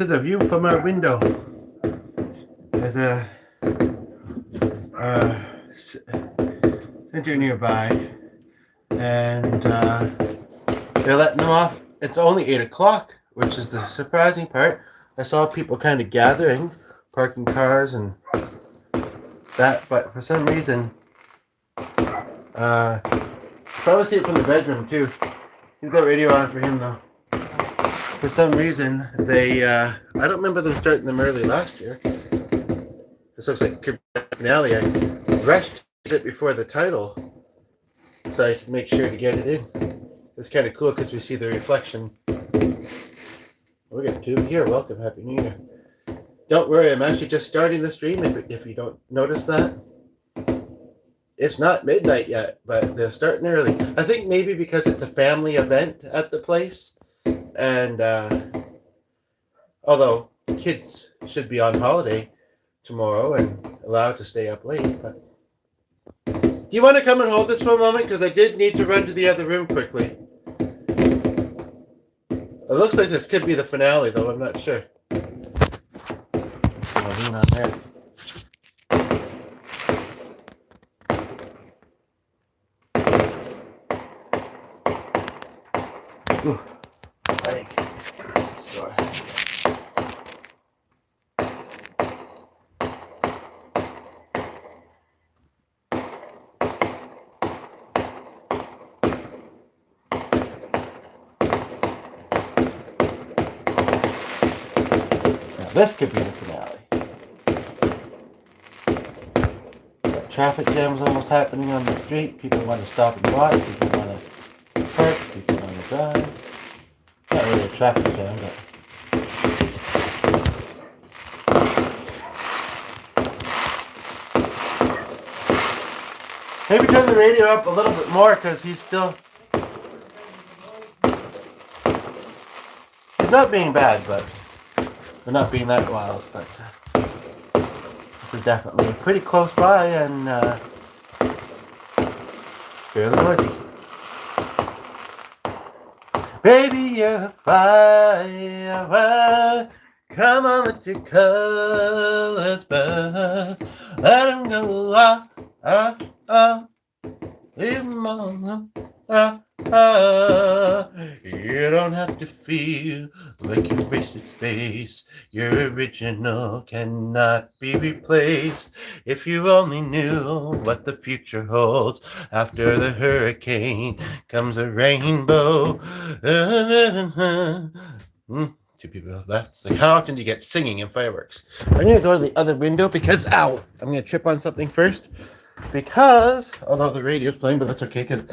This is a view from our window. There's a center nearby, and they're letting them off. It's only 8 o'clock, which is the surprising part. I saw people kind of gathering, parking cars and that, but for some reason, probably see it from the bedroom too. He's got radio on for him though. For some reason, they, I don't remember them starting them early last year. This looks like a finale. I rushed it before the title so I could make sure to get it in. It's kind of cool because we see the reflection. We got two here. Welcome. Happy New Year. Don't worry, I'm actually just starting the stream if you don't notice that. It's not midnight yet, but they're starting early. I think maybe because it's a family event at the place. And although the kids should be on holiday tomorrow and allowed to stay up late, but do you want to come and hold this for a moment? Because I did need to run to the other room quickly. It looks like this could be the finale, though. I'm not sure. I'll lean on there. Ooh, leg. Sore. This could be the finale. Traffic jams almost happening on the street. People want to stop and watch. People want to park. People want to drive. Not really a traffic jam, but maybe turn the radio up a little bit more because he's not being bad, but they're not being that wild. But this is definitely pretty close by and fairly noisy. Baby, you're a firework. Come on, let your colors burn. Let them go. Leave them on. You don't have to feel like you wasted space. Your original cannot be replaced. If you only knew what the future holds, after the hurricane comes a rainbow. Two people left. It's like, how often do you get singing and fireworks? I'm going to go to the other window because, ow, I'm going to trip on something first. Because, although the radio's playing, but that's okay because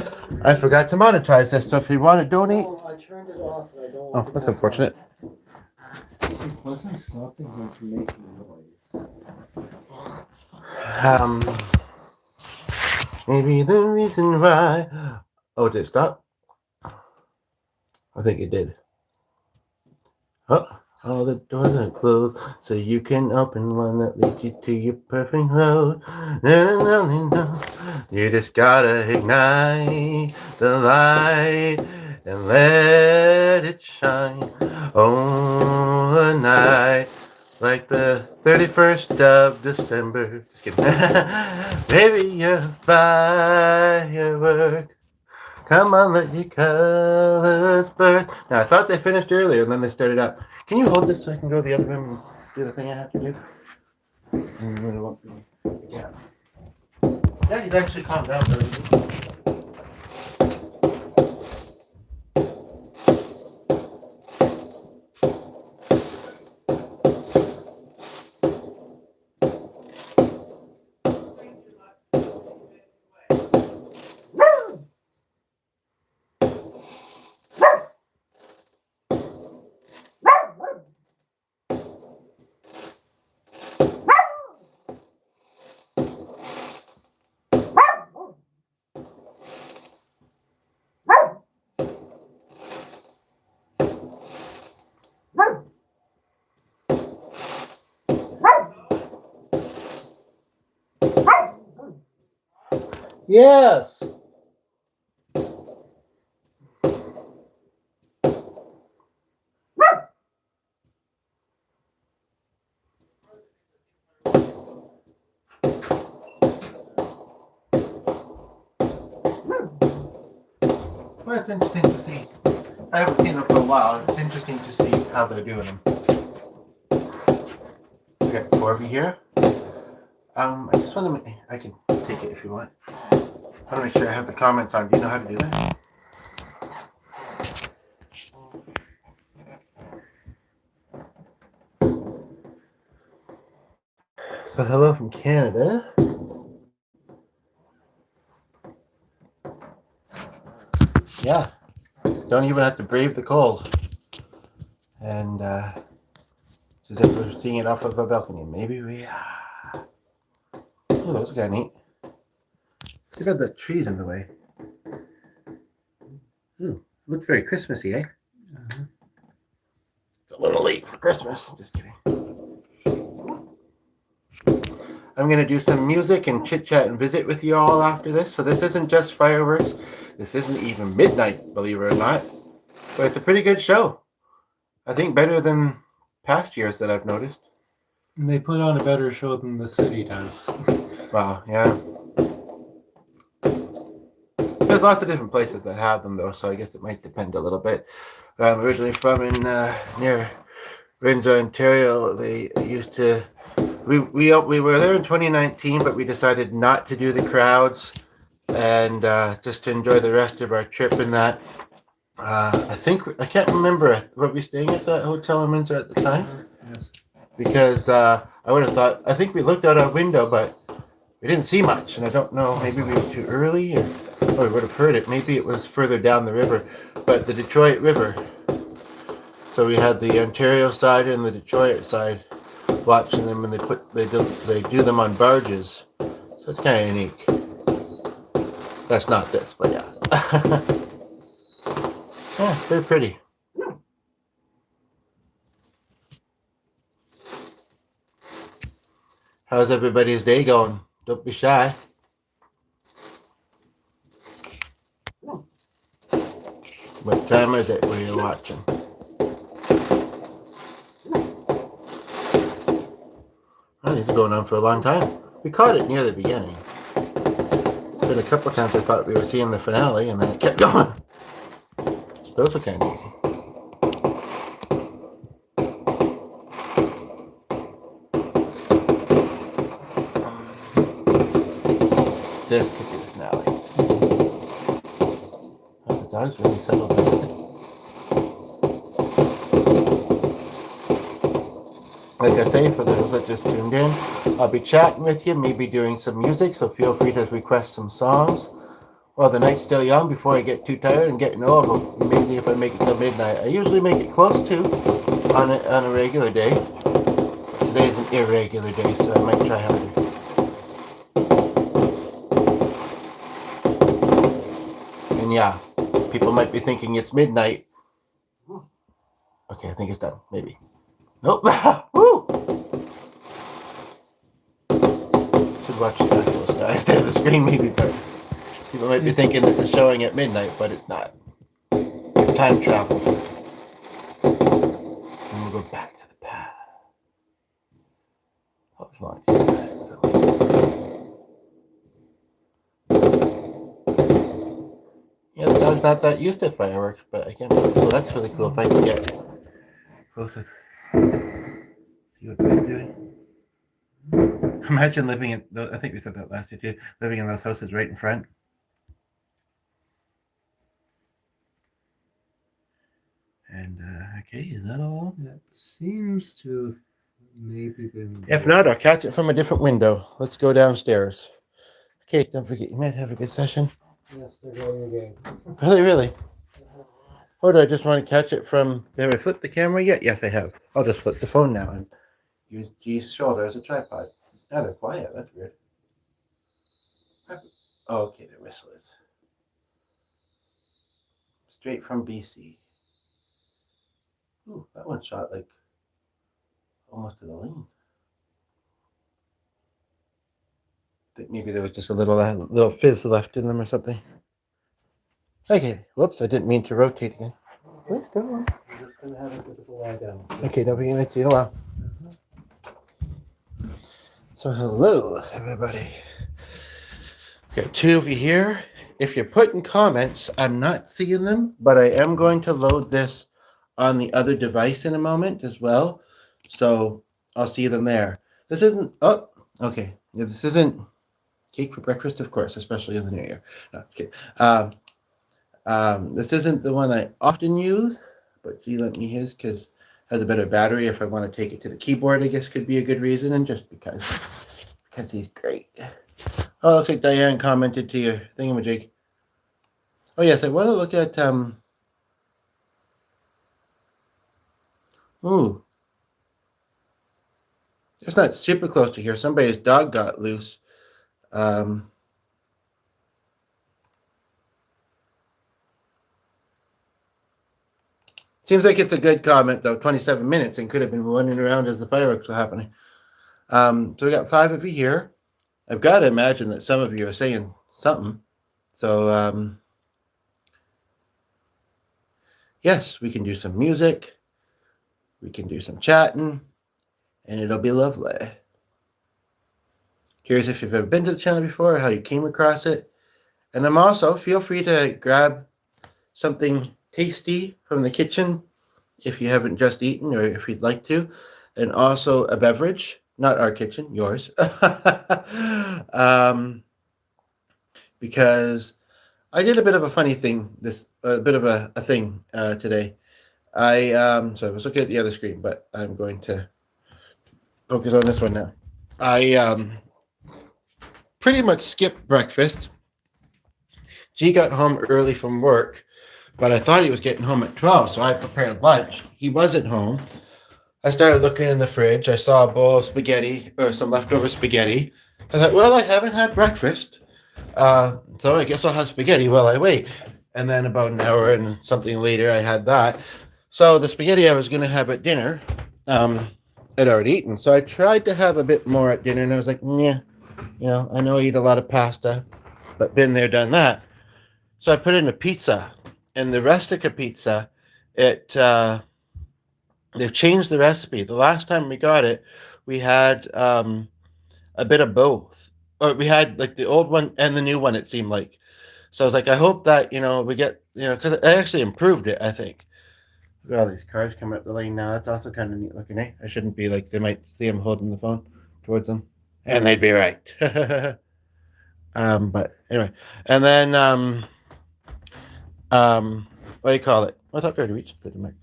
I forgot to monetize this. So if you want to donate. Oh, I turned it off. I don't. Oh, that's unfortunate. It wasn't stopping him from making noise. Maybe the reason why. Oh, did it stop? I think it did. Oh, all the doors are closed, so you can open one that leads you to your perfect road. No. You just gotta ignite the light and let it shine on the night like the 31st of December. Just kidding. Baby, you're a firework. Come on, let your colors burn. Now, I thought they finished earlier, and then they started up. Can you hold this so I can go to the other room and do the thing I have to do? Yeah. Yeah, he's actually calmed down really good. Yes. Well, it's interesting to see. I haven't seen them for a while. It's interesting to see how they're doing them. We got 4 of you here. I just want to make, I can take it if you want. I want to make sure I have the comments on. Do you know how to do that? So hello from Canada. Yeah, don't even have to brave the cold. And as if we're seeing it off of a balcony. Maybe we. Oh, those are kind of neat. Too bad the tree's in the way. Ooh, look very Christmassy, eh? Uh-huh. It's a little late for Christmas. Just kidding. I'm going to do some music and chit chat and visit with you all after this. So this isn't just fireworks. This isn't even midnight, believe it or not. But it's a pretty good show. I think better than past years that I've noticed. And they put on a better show than the city does. Wow, yeah. There's lots of different places that have them, though, so I guess it might depend a little bit. I'm originally from near Windsor, Ontario. They used to. We were there in 2019, but we decided not to do the crowds and just to enjoy the rest of our trip in that. I can't remember. Were we staying at that hotel in Windsor at the time? Yes. Because I would have thought. I think we looked out our window, but we didn't see much, and I don't know. Maybe we were too early, or we would have heard it. Maybe it was further down the river, but the Detroit River. So we had the Ontario side and the Detroit side, watching them, and they do them on barges. So it's kind of unique. That's not this, but yeah. Yeah, they're pretty. How's everybody's day going? Don't be shy. What time is it when you're watching? Oh, these are going on for a long time. We caught it near the beginning. It's been a couple times I thought we were seeing the finale, and then it kept going. Those are kind of easy. This could be the finale. Oh, the dog's really settled nicely. Like I say, for those that just tuned in, I'll be chatting with you, maybe doing some music, so feel free to request some songs. Well, the night's still young before I get too tired and getting old. It'll be amazing if I make it till midnight. I usually make it close to on a regular day. Today's an irregular day, so I might try harder. And yeah, people might be thinking it's midnight. Okay, I think it's done. Maybe. Nope. Woo! Should watch the actual sky instead of the screen, maybe, but people might be thinking this is showing at midnight, but it's not. We've time traveled. And we'll go back to the past. Yeah, the dog's not that used to fireworks, but I can't believe. Oh, that's really cool if I can get closer. See what they're doing. Imagine living in, I think we said that last year too, living in those houses right in front. And, okay, is that all? That seems to have maybe been... If not, I'll catch it from a different window. Let's go downstairs. Okay, don't forget, you might have a good session. Yes, they're going again. Really? Or do I just want to catch it from, have I flipped the camera yet? Yes, I have. I'll just flip the phone now and use G's shoulder as a tripod. Now they're quiet. That's weird. Oh, okay, they're whistlers. Straight from BC. Ooh, that one shot like almost to the lane. I think maybe there was just a little fizz left in them or something. Okay, whoops, I didn't mean to rotate again. Wait, still on. I'm just going to have a bit of a lie down. Okay, don't be in see in a while. So hello, everybody. Got 2 of you here, if you're putting comments, I'm not seeing them, but I am going to load this on the other device in a moment as well. So I'll see them there. This isn't, oh, okay. Yeah, this isn't cake for breakfast, of course, especially in the new year. No, okay. This isn't the one I often use, but she lent me his because it has a better battery. If I want to take it to the keyboard, I guess could be a good reason, and just because he's great. Oh, looks like Diane commented to your thingamajig. Oh yes, I want to look at ooh. It's not super close to here. Somebody's dog got loose. Seems like it's a good comment, though. 27 minutes and could have been running around as the fireworks were happening. So we got 5 of you here. I've got to imagine that some of you are saying something. So, yes, we can do some music. We can do some chatting. And it'll be lovely. Curious if you've ever been to the channel before or how you came across it. And I'm also, feel free to grab something tasty from the kitchen if you haven't just eaten or if you'd like to. And also a beverage, not our kitchen, yours. Because I did a bit of a funny thing, a bit of a thing today. So I was looking at the other screen, but I'm going to focus on this one now. I pretty much skipped breakfast. G got home early from work, but I thought he was getting home at 12, so I prepared lunch. He wasn't home. I started looking in the fridge. I saw a bowl of spaghetti, or some leftover spaghetti. I thought, well, I haven't had breakfast, so I guess I'll have spaghetti while I wait. And then about an hour and something later, I had that. So the spaghetti I was going to have at dinner, I'd already eaten. So I tried to have a bit more at dinner, and I was like, yeah, I know I eat a lot of pasta, but been there, done that. So I put in a pizza, and the Rustica pizza, they've changed the recipe. The last time we got it, we had a bit of both. Or we had like the old one and the new one, it seemed like. So I was like, I hope that, we get, because I actually improved it, I think. Look at all these cars coming up the lane now. That's also kind of neat looking, eh? I shouldn't be like, they might see him holding the phone towards them. And they'd be right. But anyway. And then, what do you call it? I thought we already reached the mic.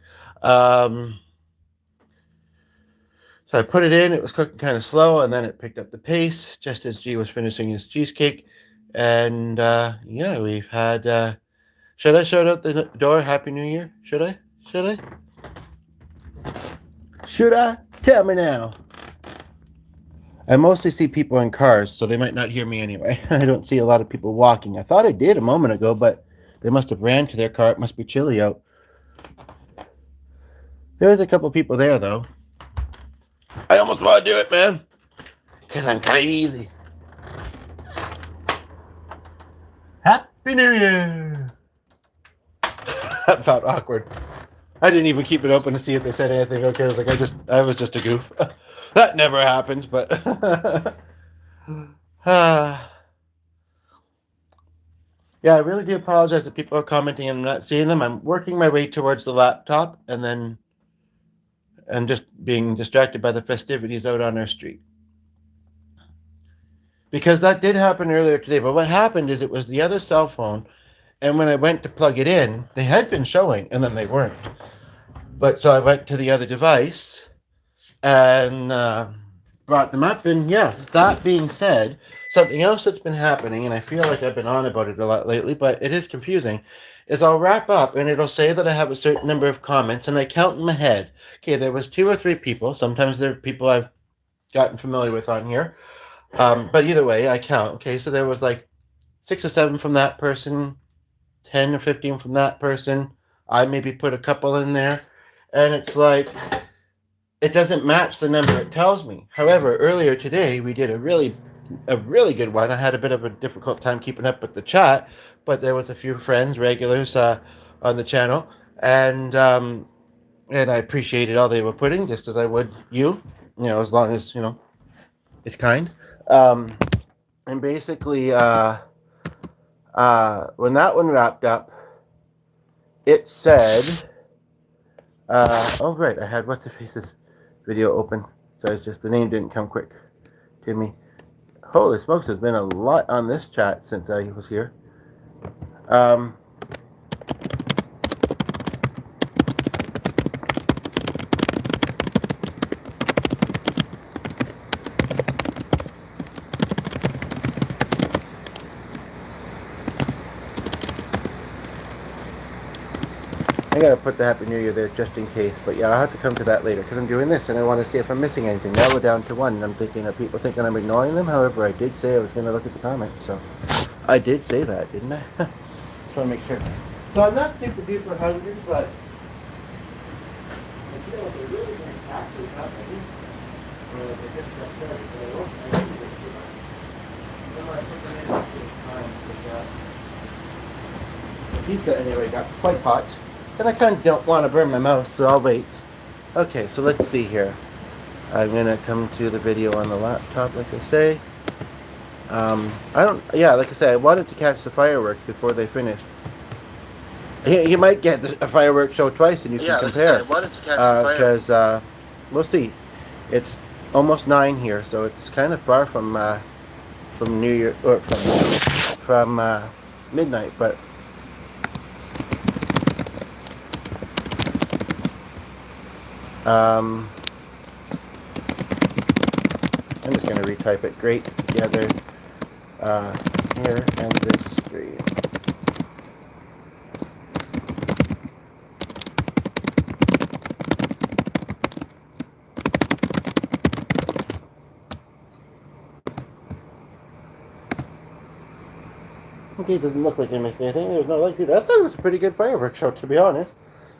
So I put it in. It was cooking kind of slow, and then it picked up the pace just as G was finishing his cheesecake. And yeah, we've had. Should I shout out the door? Happy New Year? Should I? Should I? Tell me now. I mostly see people in cars, so they might not hear me anyway. I don't see a lot of people walking. I thought I did a moment ago, but they must have ran to their car. It must be chilly out. There's a couple people there, though. I almost want to do it, man. Because I'm kind of easy. Happy New Year! That felt awkward. I didn't even keep it open to see if they said anything. Okay, I was just a goof. That never happens, but yeah, I really do apologize if people are commenting and I'm not seeing them. I'm working my way towards the laptop and just being distracted by the festivities out on our street. Because that did happen earlier today, but what happened is it was the other cell phone, and when I went to plug it in, they had been showing, and then they weren't. But so I went to the other device and brought them up, and yeah, that being said, something else that's been happening, and I feel like I've been on about it a lot lately, but it is confusing, is I'll wrap up, and it'll say that I have a certain number of comments, and I count in my head. Okay, there was 2 or 3 people. Sometimes there are people I've gotten familiar with on here. But either way, I count. Okay, so there was like 6 or 7 from that person, 10 or 15 from that person. I maybe put a couple in there. And it's like, it doesn't match the number it tells me. However, earlier today, we did a really good one. I had a bit of a difficult time keeping up with the chat, but there was a few friends, regulars on the channel. And I appreciated all they were putting, just as I would you, as long as, it's kind. And basically, When that one wrapped up, it said, oh right, I had what's the face's video open, so it's just the name didn't come quick to me. Holy smokes, there's been a lot on this chat since I was here. I gotta put the Happy New Year there just in case, but yeah, I'll have to come to that later because I'm doing this and I want to see if I'm missing anything. Now we're down to one and I'm thinking of people thinking I'm ignoring them. However, I did say I was going to look at the comments, so I did say that, didn't I? Just want to make sure. So I'm not super duper hungry, but I feel like I really didn't actually have any. Or like I just got started, but I won't. I didn't get too much. So I put them in at the same time because the pizza anyway got quite hot. And I kind of don't want to burn my mouth, so I'll wait. Okay, so let's see here. I'm going to come to the video on the laptop, like I say. Like I said, I wanted to catch the fireworks before they finished. You might get a fireworks show twice and you can compare. I wanted to catch the fireworks. Because we'll see. It's almost 9 here, so it's kind of far from New Year, or from midnight, but I'm just going to retype it. Great together here and this screen. Okay, it doesn't look like I missed anything. There's no lights either. I thought it was a pretty good fireworks show, to be honest.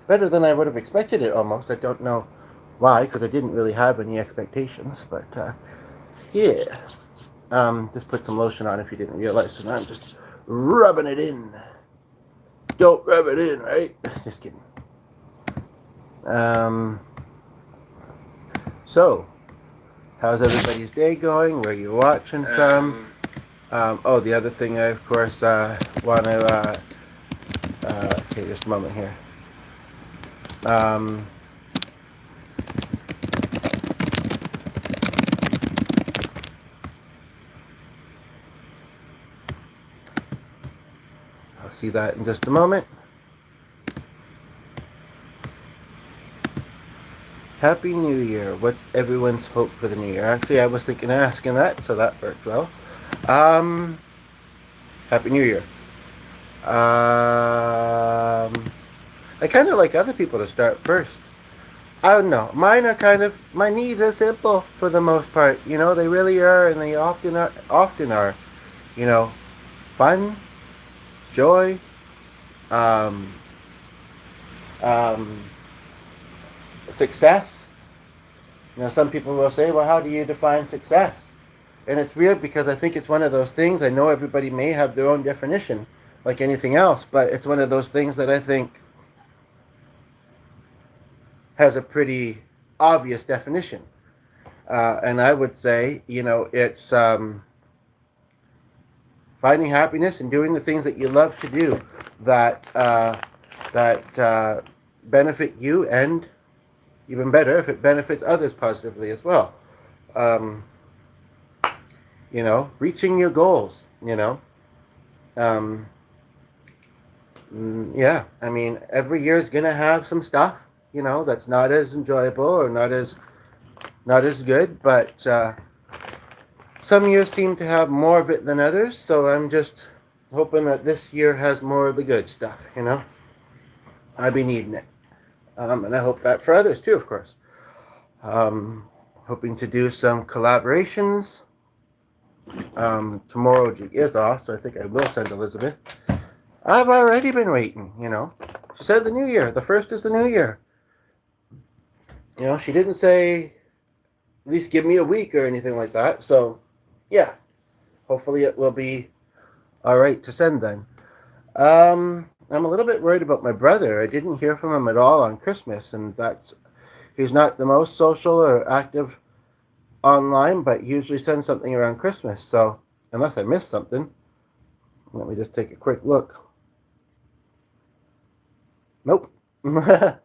Better than I would have expected it, almost. I don't know why, because I didn't really have any expectations, but yeah. Just put some lotion on if you didn't realize, so now I'm just rubbing it in. Don't rub it in, right? Just kidding. So, how's everybody's day going? Where are you watching from? The other thing I, of course, want to, okay, just a moment here. I'll see that in just a moment. Happy New Year. What's everyone's hope for the new year? Actually, I was thinking of asking that, so that worked well. Happy New Year. I kind of like other people to start first. I don't know. Mine are my needs are simple for the most part. You know, they really are, and they often are, you know, fun, joy, success. You know, some people will say, well, how do you define success? And it's weird because I think it's one of those things, I know everybody may have their own definition, like anything else, but it's one of those things that I think has a pretty obvious definition. And I would say, you know, it's finding happiness and doing the things that you love to do that benefit you, and even better if it benefits others positively as well. You know, reaching your goals, you know. Yeah, I mean, every year is going to have some stuff, you know, that's not as enjoyable or not as good, but some years seem to have more of it than others, so I'm just hoping that this year has more of the good stuff, you know. I've been needing it. And I hope that for others too, of course. Hoping to do some collaborations. Tomorrow G is off, so I think I will send Elizabeth. I've already been waiting, you know. She said the new year. The first is the new year. You know, she didn't say, at least give me a week or anything like that. So, yeah. Hopefully it will be all right to send then. I'm a little bit worried about my brother. I didn't hear from him at all on Christmas, and he's not the most social or active online, but he usually sends something around Christmas. So, unless I missed something. Let me just take a quick look. Nope. It's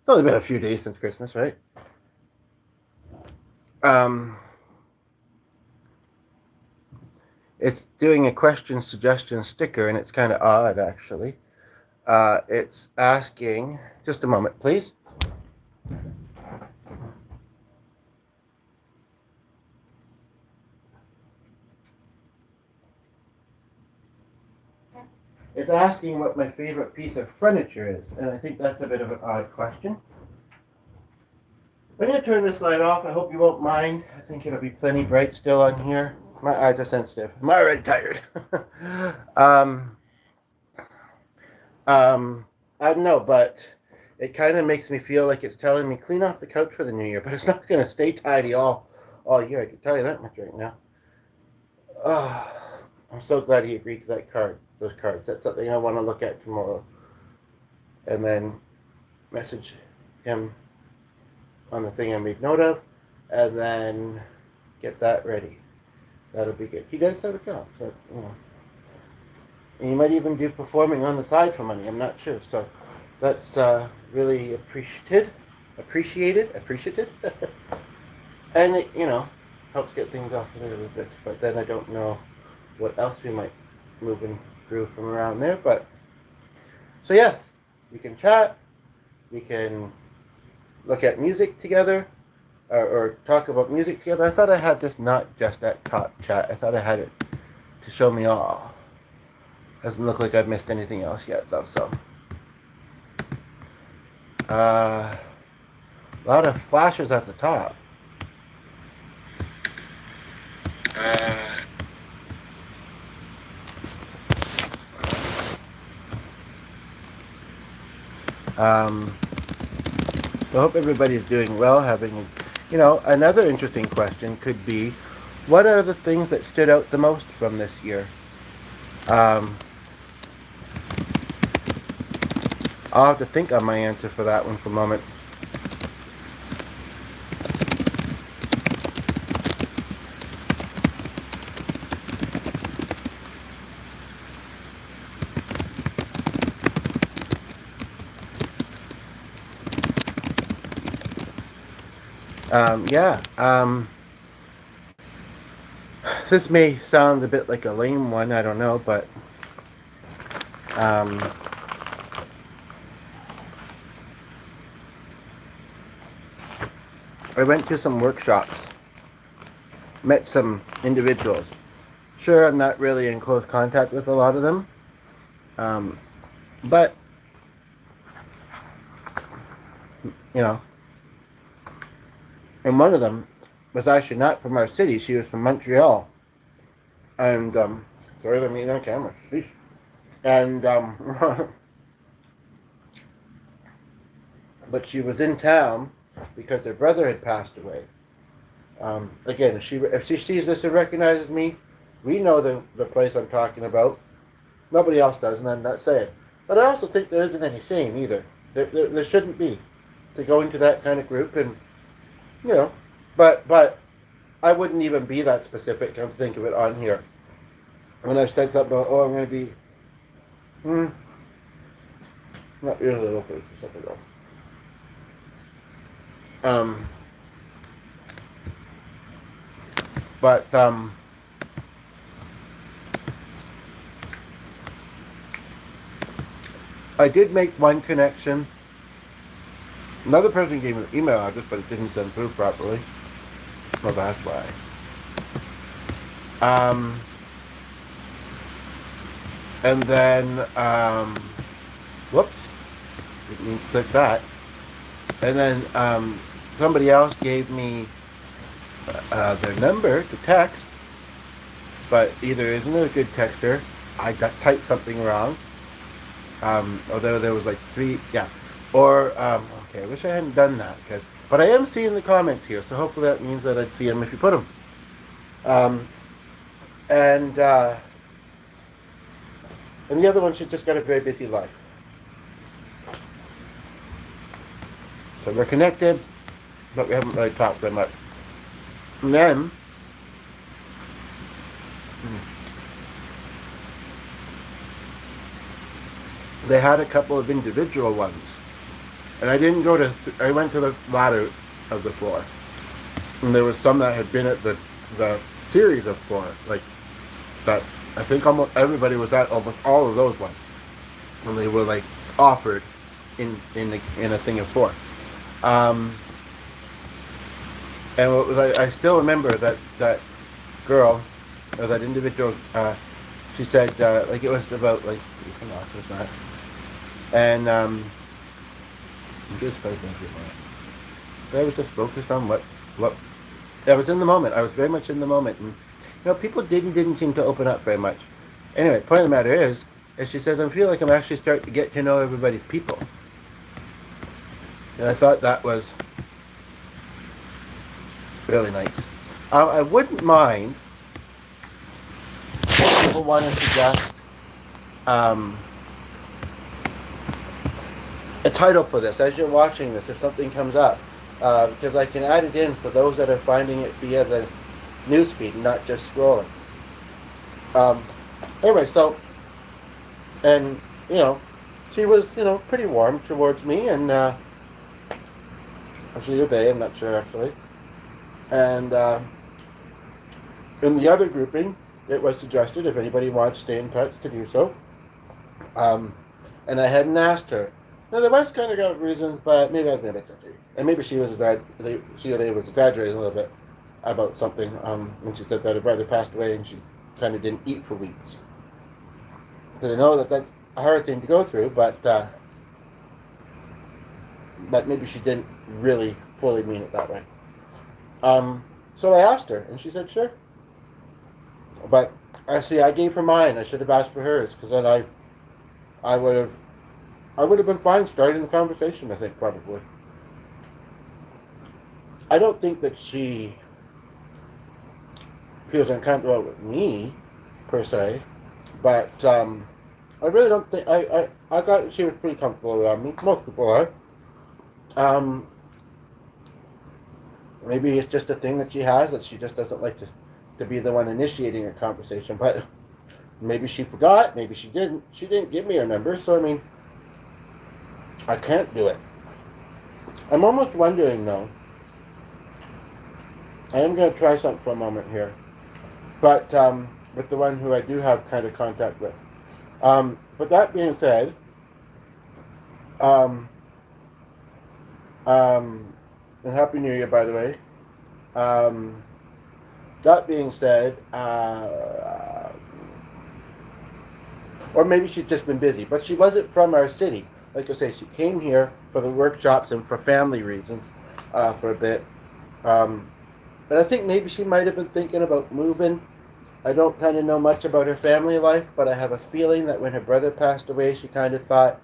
only been a few days since Christmas, right? It's doing a question suggestion sticker, and it's kind of odd, actually. It's asking, just a moment, please. It's asking what my favorite piece of furniture is, and I think that's a bit of an odd question. I'm going to turn this light off. I hope you won't mind. I think it'll be plenty bright still on here. My eyes are sensitive. I'm already tired. I don't know, but it kind of makes me feel like it's telling me clean off the couch for the new year, but it's not going to stay tidy all year. I can tell you that much right now. I'm so glad he agreed to those cards. That's something I want to look at tomorrow. And then message him on the thing I made note of, and then get that ready. That'll be good. He does have a job, so and he might even do performing on the side for money. I'm not sure. So that's really appreciated, and it helps get things off there a little bit. But then I don't know what else we might move and groove from around there. But so yes, we can chat. We can look at music together, or talk about music together. I thought I had this not just at Top Chat. I thought I had it to show me all. Doesn't look like I've missed anything else yet, though. So, a lot of flashes at the top. So I hope everybody's doing well. Another interesting question could be, what are the things that stood out the most from this year? I'll have to think on my answer for that one for a moment. This may sound a bit like a lame one, I don't know, but I went to some workshops, met some individuals. Sure, I'm not really in close contact with a lot of them, but and one of them was actually not from our city. She was from Montreal. And, sorry, let me on camera. Sheesh. And, but she was in town because her brother had passed away. Again, if she sees this and recognizes me, we know the place I'm talking about. Nobody else does, and I'm not saying. But I also think there isn't any shame either. There shouldn't be to go into that kind of group, and but I wouldn't even be that specific. I'm thinking of it on here. When I've said something about, I'm going to be, not really looking for something else. But I did make one connection. Another person gave me the email address, but it didn't send through properly. Well, that's why. And then, whoops, didn't mean to click that. And then somebody else gave me their number to text, but either isn't a good texter, I typed something wrong, although there was like three, or, okay, I wish I hadn't done that, but I am seeing the comments here, so hopefully that means that I'd see them if you put them. And the other one, she's just got a very busy life. So we're connected, but we haven't really talked very much. And then, they had a couple of individual ones. And I didn't go to, I went to the latter of the 4. And there was some that had been at the series of 4. Like, that, I think almost everybody was at almost all of those ones. When they were, like, offered in a thing of 4. And what was I still remember that girl, or that individual, she said, like, it was about, like, was that? And, just but I was just focused on what I was in the moment. I was very much in the moment, and people didn't seem to open up very much. Anyway, point of the matter is, as she said, I feel like I'm actually starting to get to know everybody's people, and I thought that was really nice. I wouldn't mind if people want to suggest a title for this as you're watching this, if something comes up, because I can add it in for those that are finding it via the newsfeed, not just scrolling. Anyway, so, and she was pretty warm towards me, and she or they, I'm not sure actually. And in the other grouping, it was suggested if anybody wants to stay in touch to do so. And I hadn't asked her. Now, there was kind of reasons, but maybe I've been a bit touchy. And maybe she or they was exaggerating a little bit about something when she said that her brother passed away and she kind of didn't eat for weeks. Because I know that that's a hard thing to go through, but maybe she didn't really fully mean it that way. So I asked her, and she said sure. But I gave her mine. I should have asked for hers, because then I would have been fine starting the conversation, I think, probably. I don't think that she feels uncomfortable with me, per se, but I really don't think, I thought she was pretty comfortable around me. Most people are. Maybe it's just a thing that she has, that she just doesn't like to be the one initiating a conversation, but maybe she forgot, maybe she didn't. She didn't give me her number, so I mean, I can't do it. I'm almost wondering, though. I am going to try something for a moment here. But with the one who I do have kind of contact with. But that being said, and Happy New Year, by the way. That being said, or maybe she's just been busy, but she wasn't from our city. Like I say, she came here for the workshops and for family reasons for a bit. But I think maybe she might have been thinking about moving. I don't kind of know much about her family life, but I have a feeling that when her brother passed away, she kind of thought,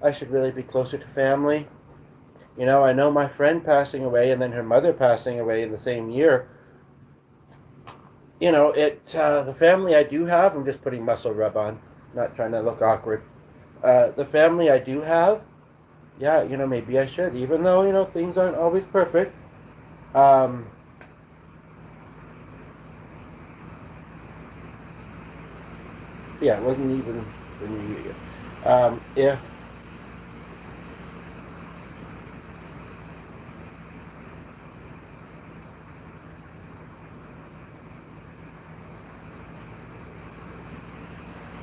I should really be closer to family. I know my friend passing away and then her mother passing away in the same year. The family I do have, I'm just putting muscle rub on, not trying to look awkward. The family I do have, yeah, maybe I should, even though, things aren't always perfect. Yeah, it wasn't even the New Year yet. If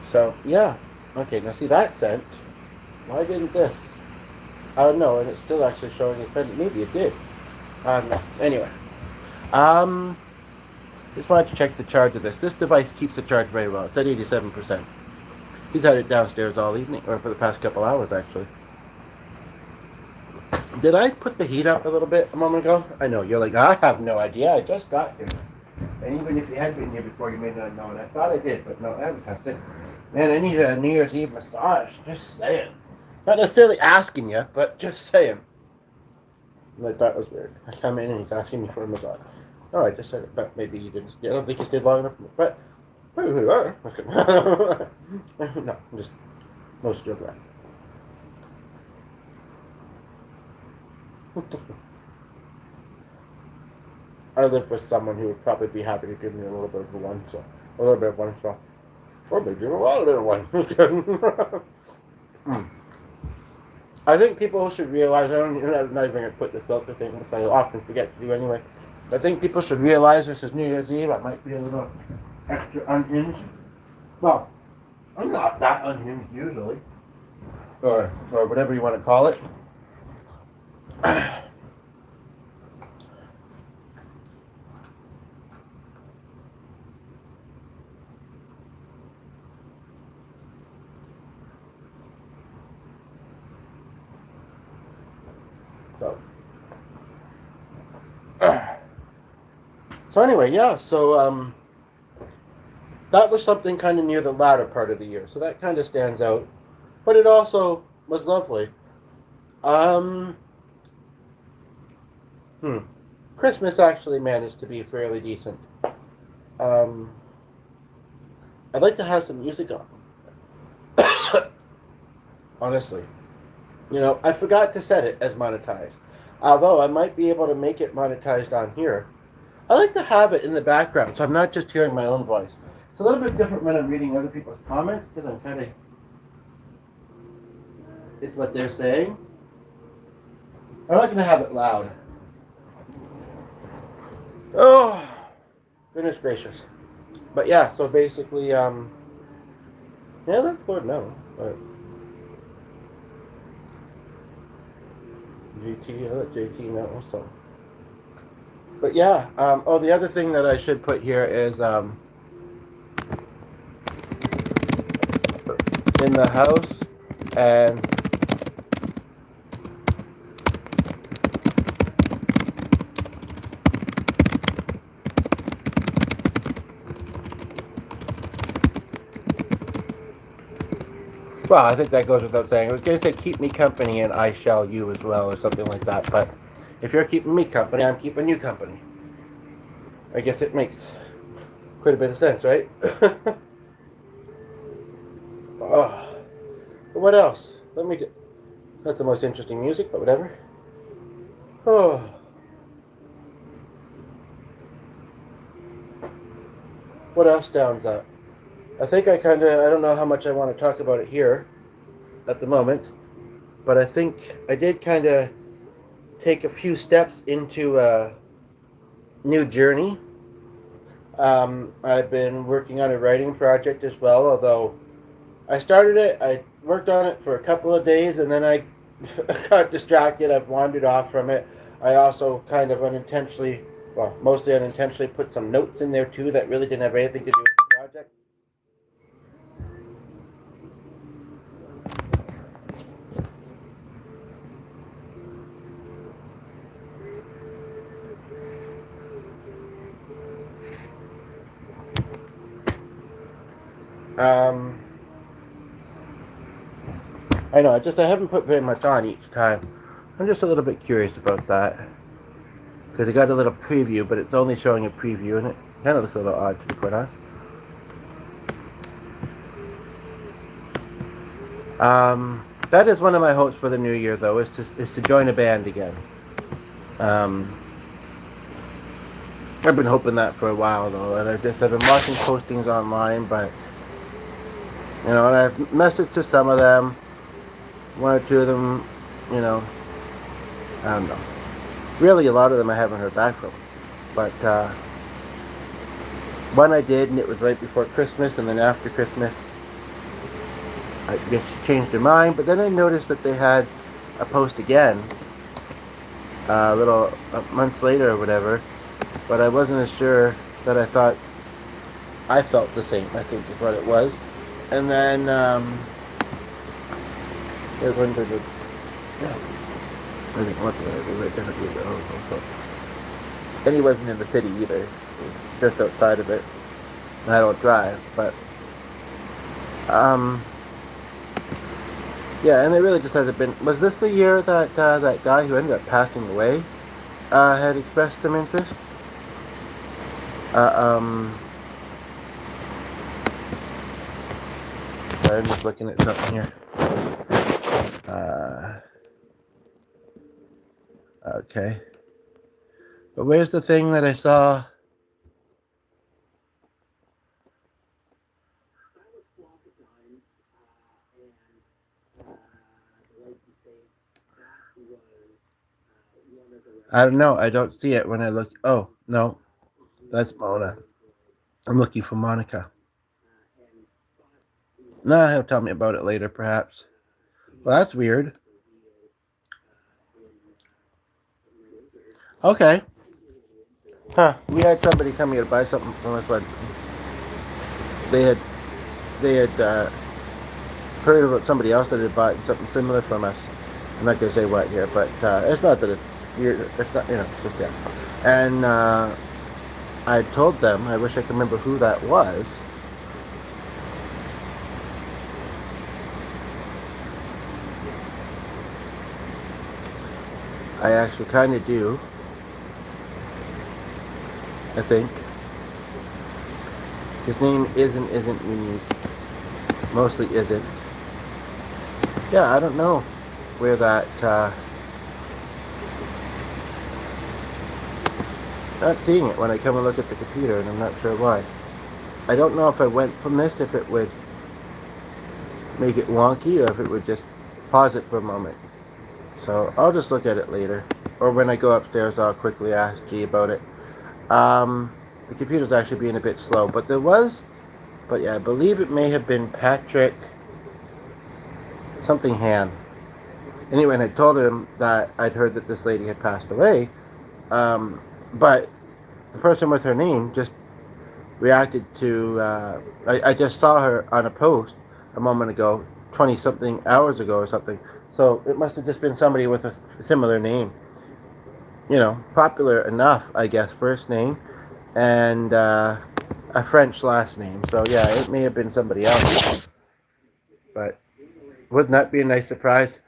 so, yeah. Okay, now see that sent. Why didn't this? Oh, no, and it's still actually showing as pending. Maybe it did. No. Anyway. Just wanted to check the charge of this. This device keeps the charge very well. It's at 87%. He's had it downstairs all evening, or for the past couple hours, actually. Did I put the heat up a little bit a moment ago? I know, you're like, I have no idea. I just got here. And even if you had been here before, you may not have known. I thought I did, but no, I haven't tested. Man, I need a New Year's Eve massage. Just saying. Not necessarily asking you, but just saying. And I thought it was weird. I come in and he's asking me for a massage. Oh, I just said it, but maybe you didn't. I don't think you stayed long enough. But who you are? No, I'm just most joking around. I live with someone who would probably be happy to give me a little bit of one, or maybe a lot of bit of one. I think people should realize, I'm not even going to put the filter thing, which I often forget to do anyway. I think people should realize this is New Year's Eve. I might be a little extra unhinged. Well, I'm not that unhinged usually. Or whatever you want to call it. So, so anyway, yeah. So that was something kind of near the latter part of the year. So that kind of stands out, but it also was lovely. Um, Christmas actually managed to be fairly decent. Um, I'd like to have some music on. Honestly, I forgot to set it as monetized. Although I might be able to make it monetized on here. I like to have it in the background, so I'm not just hearing my own voice. It's a little bit different when I'm reading other people's comments because I'm kind of, it's what they're saying. I'm not going to have it loud. Oh, goodness gracious. But yeah, so basically, yeah, let Lord know. But GT, I let JT know also. But yeah, oh, the other thing that I should put here is in the house and well, I think that goes without saying. I was going to say keep me company and I shall you as well or something like that. But if you're keeping me company, I'm keeping you company. I guess it makes quite a bit of sense, right? Oh. But what else? That's the most interesting music, but whatever. Oh. What else downs up? I think I don't know how much I want to talk about it here at the moment, but I think I did kind of take a few steps into a new journey. I've been working on a writing project as well, although I started it, I worked on it for a couple of days, and then I got distracted. I've wandered off from it. I also kind of unintentionally, well, mostly unintentionally, put some notes in there too that really didn't have anything to do with the project. Um, I know, I haven't put very much on each time. I'm just a little bit curious about that. Because I got a little preview, but it's only showing a preview, and it kind of looks a little odd to be quite honest. That is one of my hopes for the new year, though, is to join a band again. I've been hoping that for a while, though, and I've been watching postings online, but and I've messaged to some of them, one or two of them, I don't know. Really, a lot of them I haven't heard back from, but one I did, and it was right before Christmas, and then after Christmas, I guess she changed her mind, but then I noticed that they had a post again, months later or whatever, but I wasn't as sure that I thought I felt the same, I think is what it was. And then, there's one to the, yeah, I think what the, and he wasn't in the city either, he was just outside of it, and I don't drive, but, yeah, and it really just hasn't been. Was this the year that that guy who ended up passing away had expressed some interest? Sorry, I'm just looking at something here. Okay. But where's the thing that I saw? I don't know. I don't see it when I look. Oh, no. That's Mona. I'm looking for Monica. No, he'll tell me about it later, perhaps. Well, that's weird. Okay. Huh. We had somebody come here to buy something from us, but they had heard about somebody else that had bought something similar from us. I'm not gonna say what here, but it's not that it's weird. It's not, just yeah. And I told them, I wish I could remember who that was. I actually kind of do. I think his name isn't unique. Mostly isn't. Yeah, I don't know where that. Not seeing it when I come and look at the computer, and I'm not sure why. I don't know if I went from this, if it would make it wonky, or if it would just pause it for a moment. So I'll just look at it later, or when I go upstairs, I'll quickly ask G about it. The computer's actually being a bit slow, but yeah, I believe it may have been Patrick something Han. Anyway, and I told him that I'd heard that this lady had passed away, but the person with her name just reacted to, I just saw her on a post a moment ago, 20 something hours ago or something, so it must have just been somebody with a similar name. Popular enough, I guess, first name, and a French last name. So yeah, it may have been somebody else. But wouldn't that be a nice surprise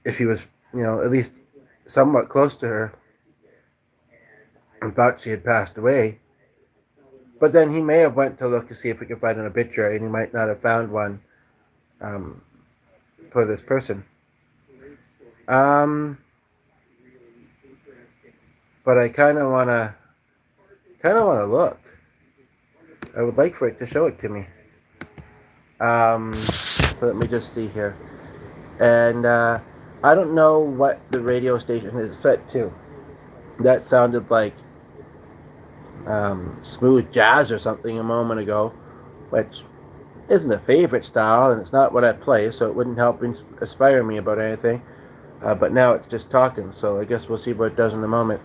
if he was, at least somewhat close to her and thought she had passed away? But then he may have went to look to see if he could find an obituary, and he might not have found one um, for this person. But I kind of wanna look. I would like for it to show it to me. So let me just see here. And I don't know what the radio station is set to. That sounded like smooth jazz or something a moment ago, which isn't a favorite style, and it's not what I play, so it wouldn't help inspire me about anything. But now it's just talking, so I guess we'll see what it does in a moment.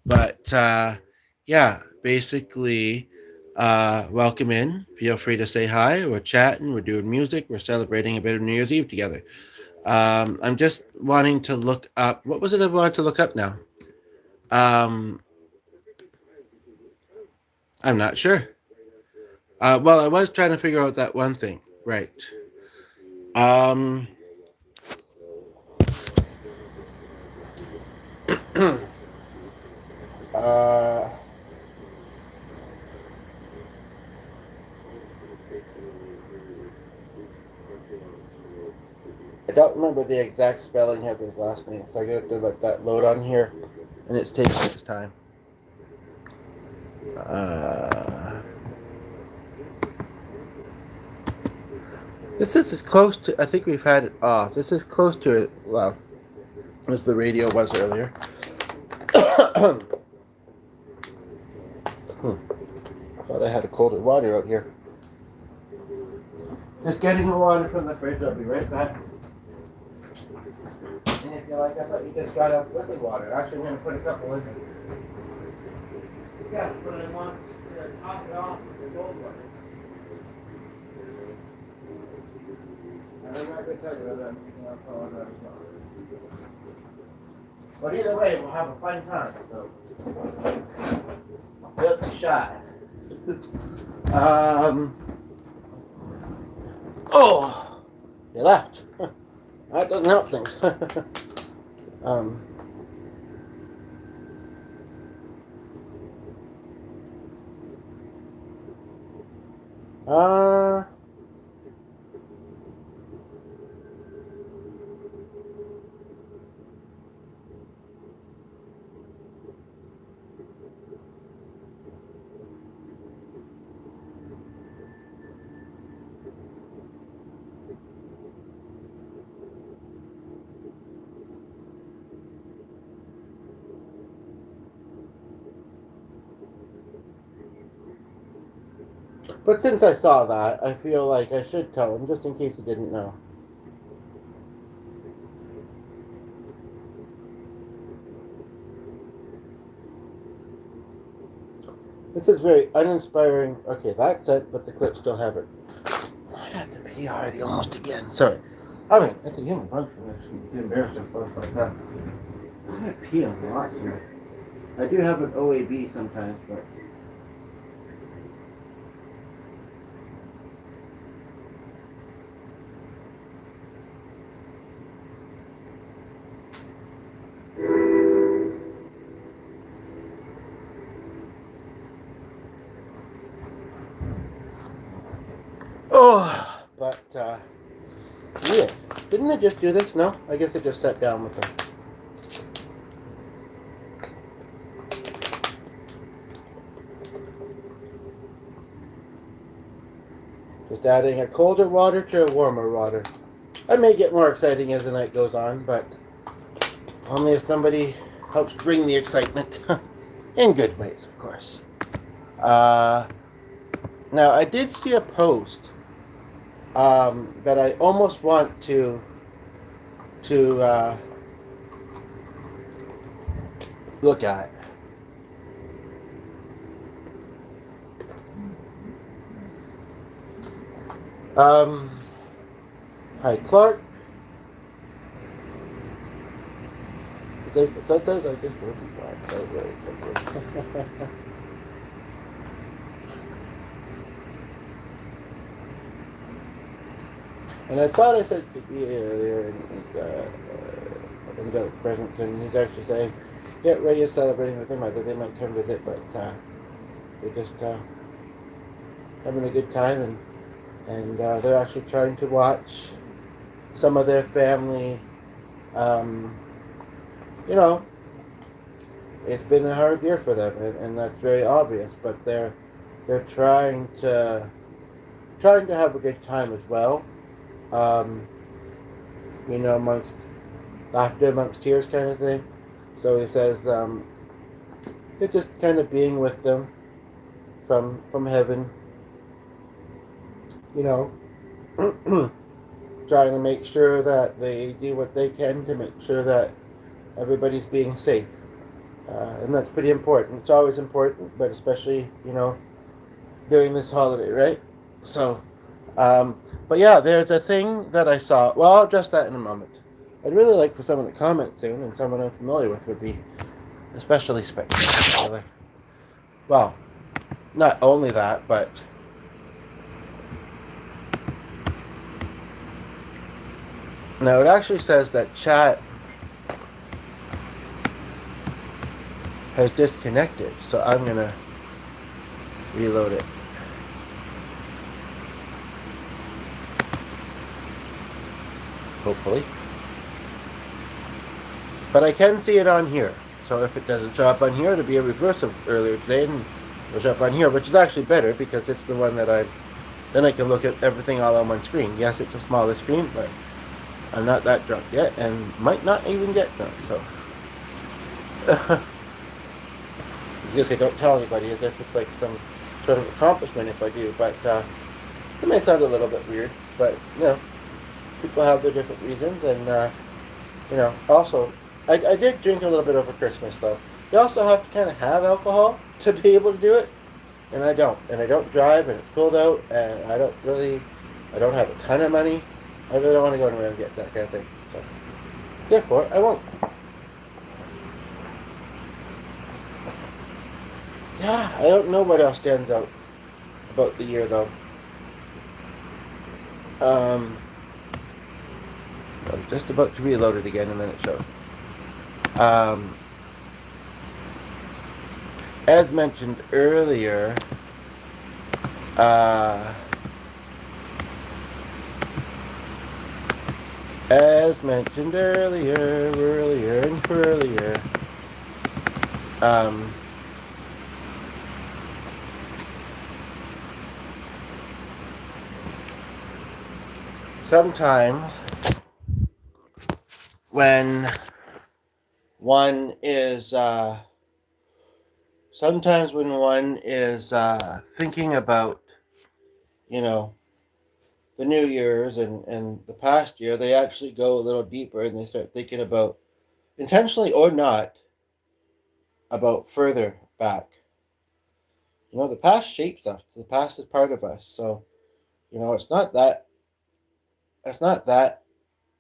But yeah, basically, welcome in. Feel free to say hi. We're chatting, we're doing music, we're celebrating a bit of New Year's Eve together. I'm just wanting to look up. What was it I wanted to look up now? I'm not sure. Well, I was trying to figure out that one thing. Right. uh, I don't remember the exact spelling of his last name, so I got to let that load on here, and it's taking its time. This is as close to. I think we've had it off. This is close to it. Well, as the radio was earlier. I thought I had a colder water out here. Just getting the water from the fridge. I'll be right back. And if you like, I thought you just got out with the water. Actually, I'm going to put a couple in. Yeah, but I want to top it off with the gold one. And I'm not going to tell you whether I'm picking alcohol or not. But either way, we'll have a fun time. So, give it a shot. Oh, you left. That doesn't help things. But since I saw that, I feel like I should tell him, just in case he didn't know. This is very uninspiring. Okay, that's it, but the clips still have it. I had to pee already almost again. Sorry. I mean, it's a human function. I shouldn't be embarrassed of stuff like that. I pee a lot here. I do have an OAB sometimes, but... Oh, but, yeah. Didn't I just do this? No? I guess I just sat down with them. Just adding a colder water to a warmer water. That may get more exciting as the night goes on, but only if somebody helps bring the excitement. In good ways, of course. Now, I did see a post that I almost want to look at. Hi, Clark. Sometimes I just want to Clark. And I thought I said to be earlier in the presents, and he's actually saying, yeah, Ray is celebrating with their mother. They might come visit, but they're just having a good time, and they're actually trying to watch some of their family. You know, it's been a hard year for them, and that's very obvious. But they're trying to have a good time as well. You know, amongst laughter, amongst tears, kind of thing. So he says, they're just kind of being with them from heaven. You know, trying to make sure that they do what they can to make sure that everybody's being safe. And that's pretty important. It's always important, but especially, you know, during this holiday, right? So, but yeah, there's a thing that I saw. Well, I'll address that in a moment. I'd really like for someone to comment soon, and someone I'm familiar with would be especially spectacular. Well, not only that, but now it actually says that chat has disconnected, so I'm gonna reload it. Hopefully. But I can see it on here. So if it doesn't show up on here, it'll be a reverse of earlier today, and it'll show up on here, which is actually better because it's the one that then I can look at everything all on one screen. Yes, it's a smaller screen, but I'm not that drunk yet, and might not even get drunk, so. I was gonna say don't tell anybody as if it's like some sort of accomplishment if I do, but it may sound a little bit weird, but you know, people have their different reasons, and you know, also, I did drink a little bit over Christmas, though. You also have to kind of have alcohol to be able to do it, and I don't. And I don't drive, and it's cold out, and I don't have a ton of money. I really don't want to go anywhere and get that kind of thing. So, therefore, I won't. Yeah, I don't know what else stands out about the year, though. I'm just about to reload it again, and then it shows. As mentioned earlier, sometimes when one is thinking about you know, the New Year's and the past year, they actually go a little deeper and they start thinking about, intentionally or not, about further back. You know, the past shapes us. The past is part of us. So, you know, it's not that,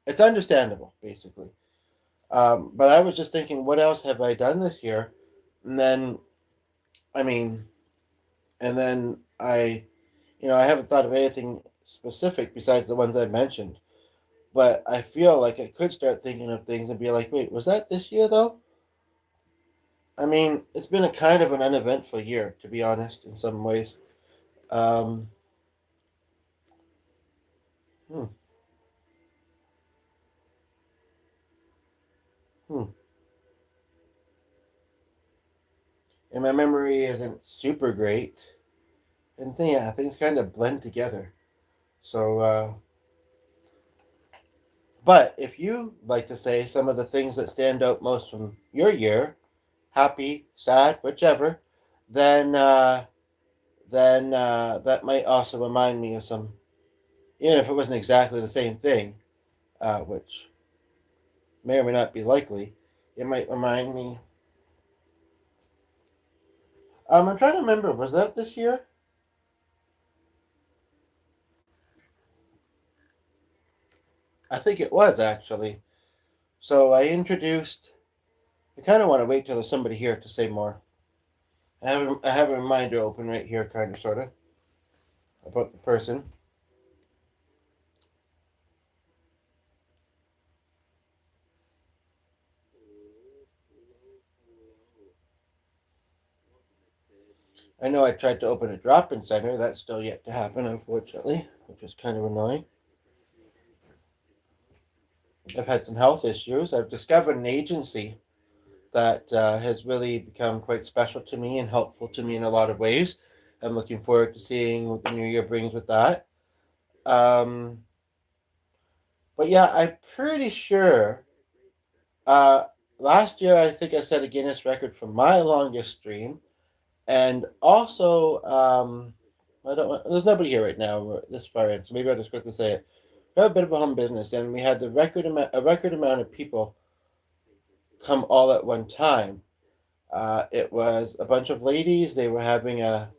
it's understandable, basically. But I was just thinking, what else have I done this year? And then, I mean, and then I haven't thought of anything specific besides the ones I mentioned. But I feel like I could start thinking of things and be like, wait, was that this year though? I mean, it's been a kind of an uneventful year, to be honest, in some ways. Um, hmm, hmm. And my memory isn't super great. And yeah, things kind of blend together. So, but if you like to say some of the things that stand out most from your year, happy, sad, whichever, then that might also remind me of some, even if it wasn't exactly the same thing, which may or may not be likely. It might remind me. I'm trying to remember. Was that this year? I think it was actually. So I introduced. I kind of want to wait till there's somebody here to say more. I have a reminder open right here, kind of, sort of, about the person. I know I tried to open a drop-in center. That's still yet to happen, unfortunately, which is kind of annoying. I've had some health issues. I've discovered an agency that has really become quite special to me and helpful to me in a lot of ways. I'm looking forward to seeing what the new year brings with that. Um, but yeah, I'm pretty sure. Uh, Last year, I think I set a Guinness record for my longest stream, and also, I don't. There's nobody here right now this far in, so maybe I'll just quickly say it. We have a bit of a home business, and we had a record amount of people come all at one time. It was a bunch of ladies. They were having a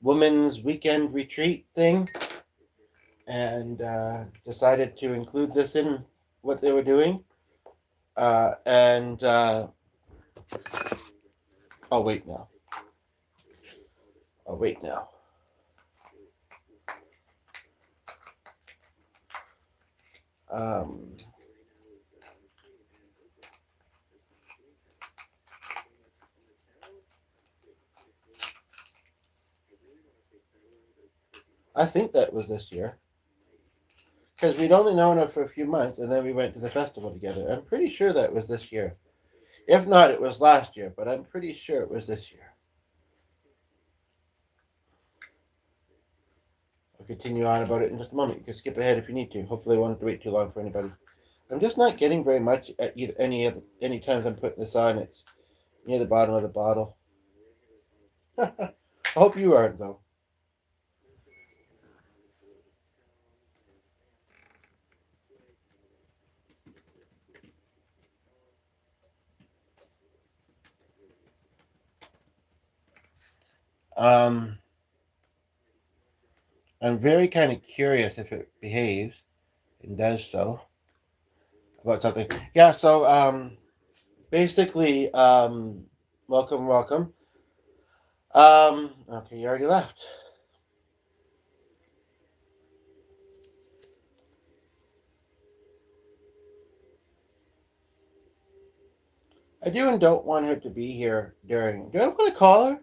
women's weekend retreat thing, and decided to include this in what they were doing. And oh wait now, oh wait now. Um, I think that was this year because we'd only known her for a few months, and then we went to the festival together. I'm pretty sure that was this year. If not, it was last year, but I'm pretty sure it was this year. I'll continue on about it in just a moment. You can skip ahead if you need to. Hopefully, I won't have to wait too long for anybody. I'm just not getting very much at either any times I'm putting this on. It's near the bottom of the bottle. I hope you aren't though. Um, I'm very kind of curious if it behaves and does so about something. Yeah. So basically, welcome, welcome. Okay, you already left. I do and don't want her to be here during. Do I want to call her?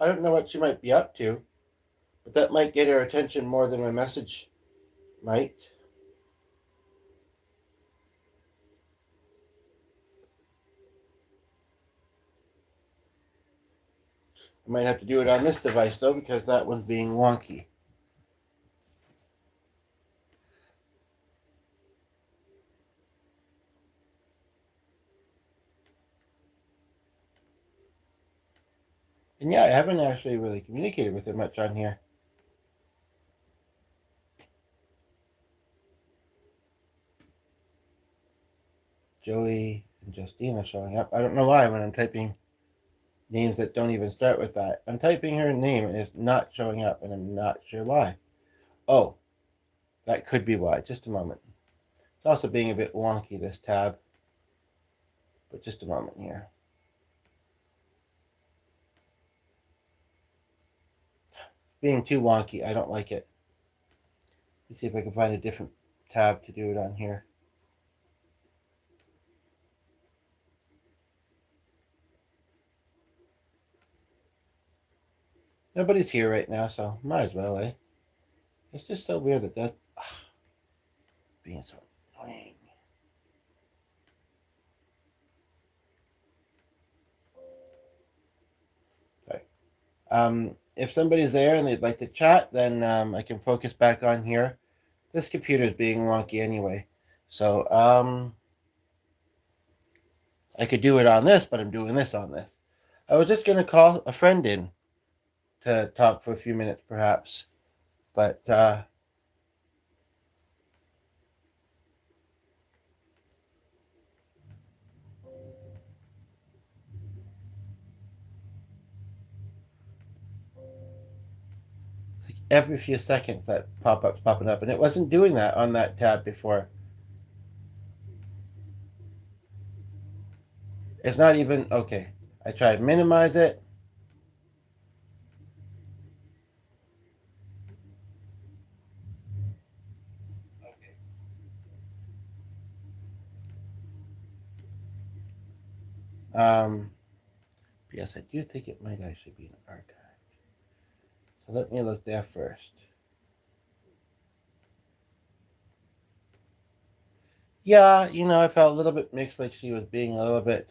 I don't know what she might be up to, but that might get her attention more than my message might. I might have to do it on this device though because that one's being wonky. And yeah, I haven't actually really communicated with her much on here. Joey and Justine are showing up. I don't know why when I'm typing names that don't even start with that. I'm typing her name and it's not showing up, and I'm not sure why. Oh, that could be why. Just a moment. It's also being a bit wonky, this tab. But just a moment here. Being too wonky, I don't like it. Let's see if I can find a different tab to do it on here. Nobody's here right now, so might as well, eh? It's just so weird that that's being so annoying. Sorry. If somebody's there and they'd like to chat, then I can focus back on here. This computer is being wonky anyway, so I could do it on this, but I'm doing this on this. I was just gonna call a friend in to talk for a few minutes, perhaps, but it's like every few seconds that pop-up's popping up, and it wasn't doing that on that tab before. It's not even okay. I tried to minimize it. Yes, I do think it might actually be an archive. So let me look there first. Yeah, I felt a little bit mixed, like she was being a little bit.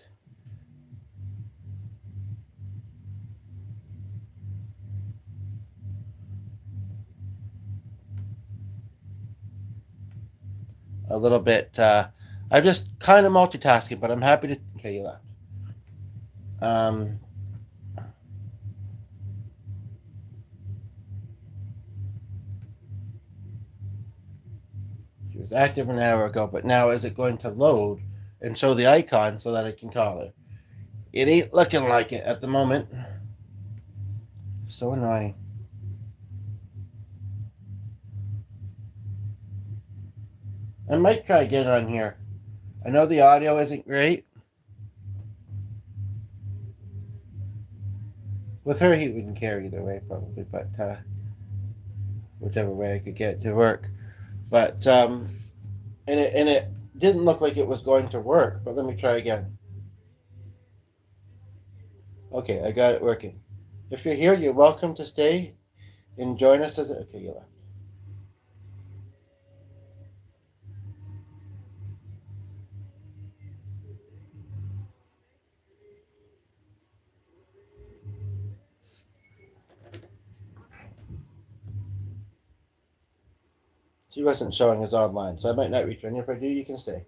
I'm just kind of multitasking, but I'm happy to. Okay, you left. She was active an hour ago, but now is it going to load and show the icon so that I can call her? It ain't looking like it at the moment. So annoying. I might try again on here. I know the audio isn't great. With her, he wouldn't care either way, probably, but whichever way I could get it to work. But and it didn't look like it was going to work. But let me try again. Okay, I got it working. If you're here, you're welcome to stay and join us as okay, you left. She wasn't showing us online, so I might not return. If I do, you can stay.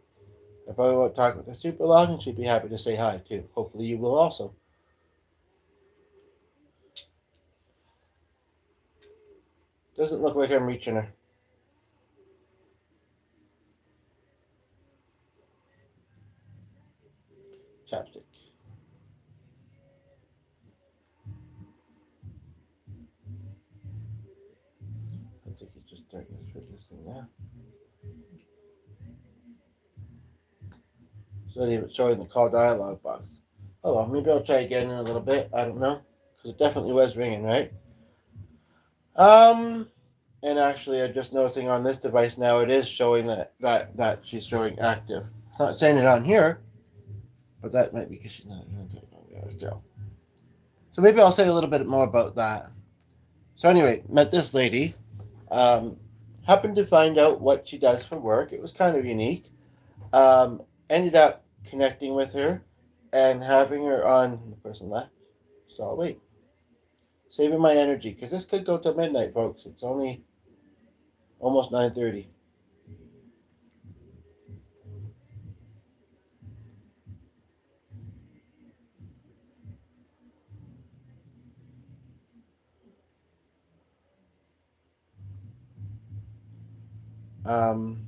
I probably won't talk with her super long, and she'd be happy to say hi too. Hopefully, you will also. Doesn't look like I'm reaching her. Chapstick. Looks like he's just starting to through this thing now. It's not even showing the call dialog box. Oh well, maybe I'll try again in a little bit. I don't know, because it definitely was ringing, right? And actually, I'm just noticing on this device now it is showing that she's showing active. It's not saying it on here, but that might be because she's not still. So maybe I'll say a little bit more about that. So anyway, met this lady. Um, happened to find out what she does for work. It was kind of unique. Ended up connecting with her and having her on the person left. So I'll wait. Saving my energy because this could go till midnight, folks. It's only almost 9:30. Um,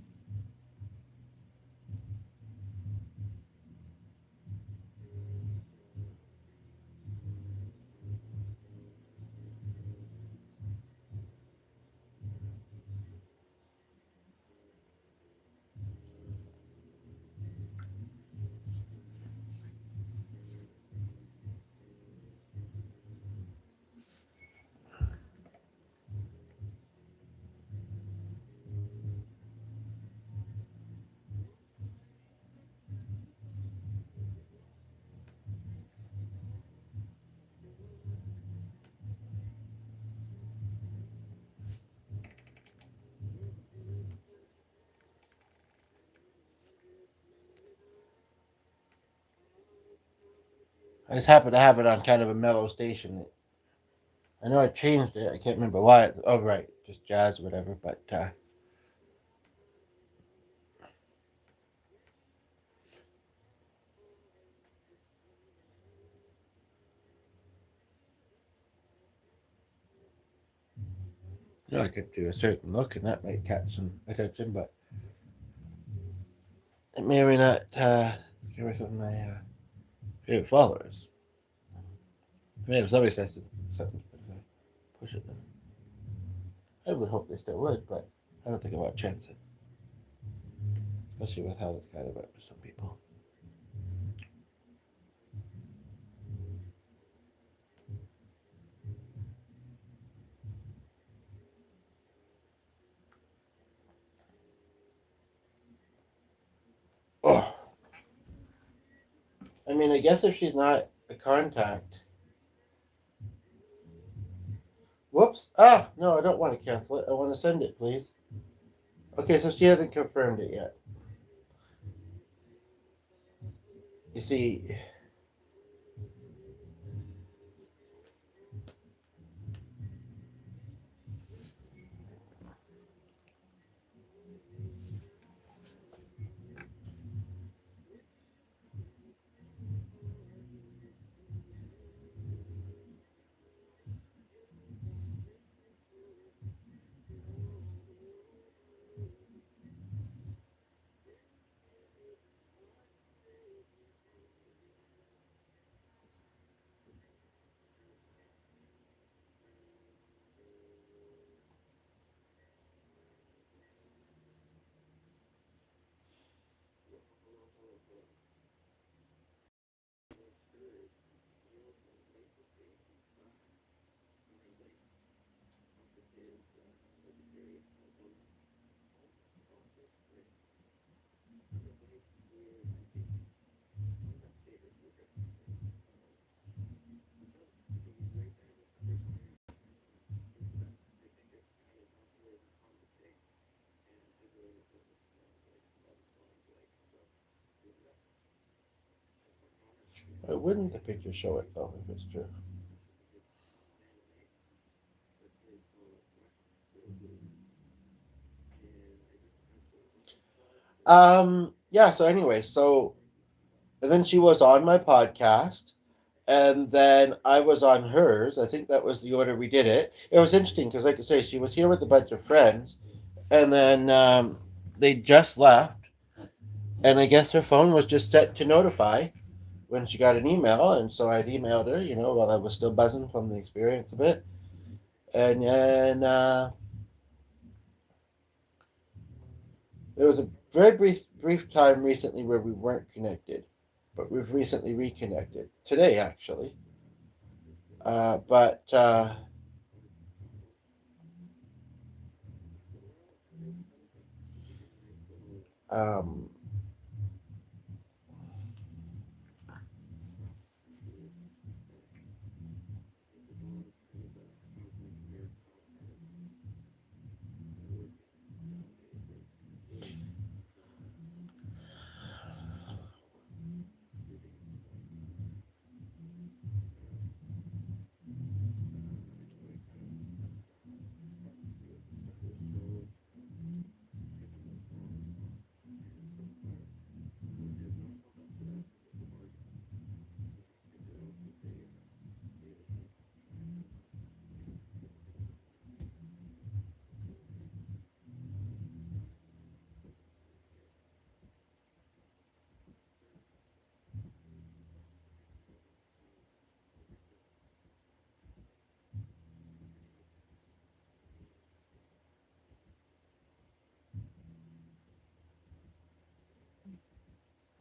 I just happen to have it on kind of a mellow station. I know I changed it. I can't remember why. Oh, right. Just jazz or whatever. But I could do a certain look and that might catch some attention, but it may or may not give me some of my favorite followers. Maybe if somebody says something, push it then. I would hope they still would, but I don't think about chance it. Especially with how this kind of went with some people. Oh. I mean, I guess if she's not a contact. Whoops. Ah, no, I don't want to cancel it. I want to send it, please. Okay, so she hasn't confirmed it yet. You see, wouldn't the picture show it though if it's true? Yeah. So anyway, and then she was on my podcast, and then I was on hers. I think that was the order we did it. It was interesting because, like I say, she was here with a bunch of friends, and then they just left, and I guess her phone was just set to notify when she got an email, and so I'd emailed her, while I was still buzzing from the experience of it, and then there was a very brief time recently where we weren't connected, but we've recently reconnected today, actually. But um,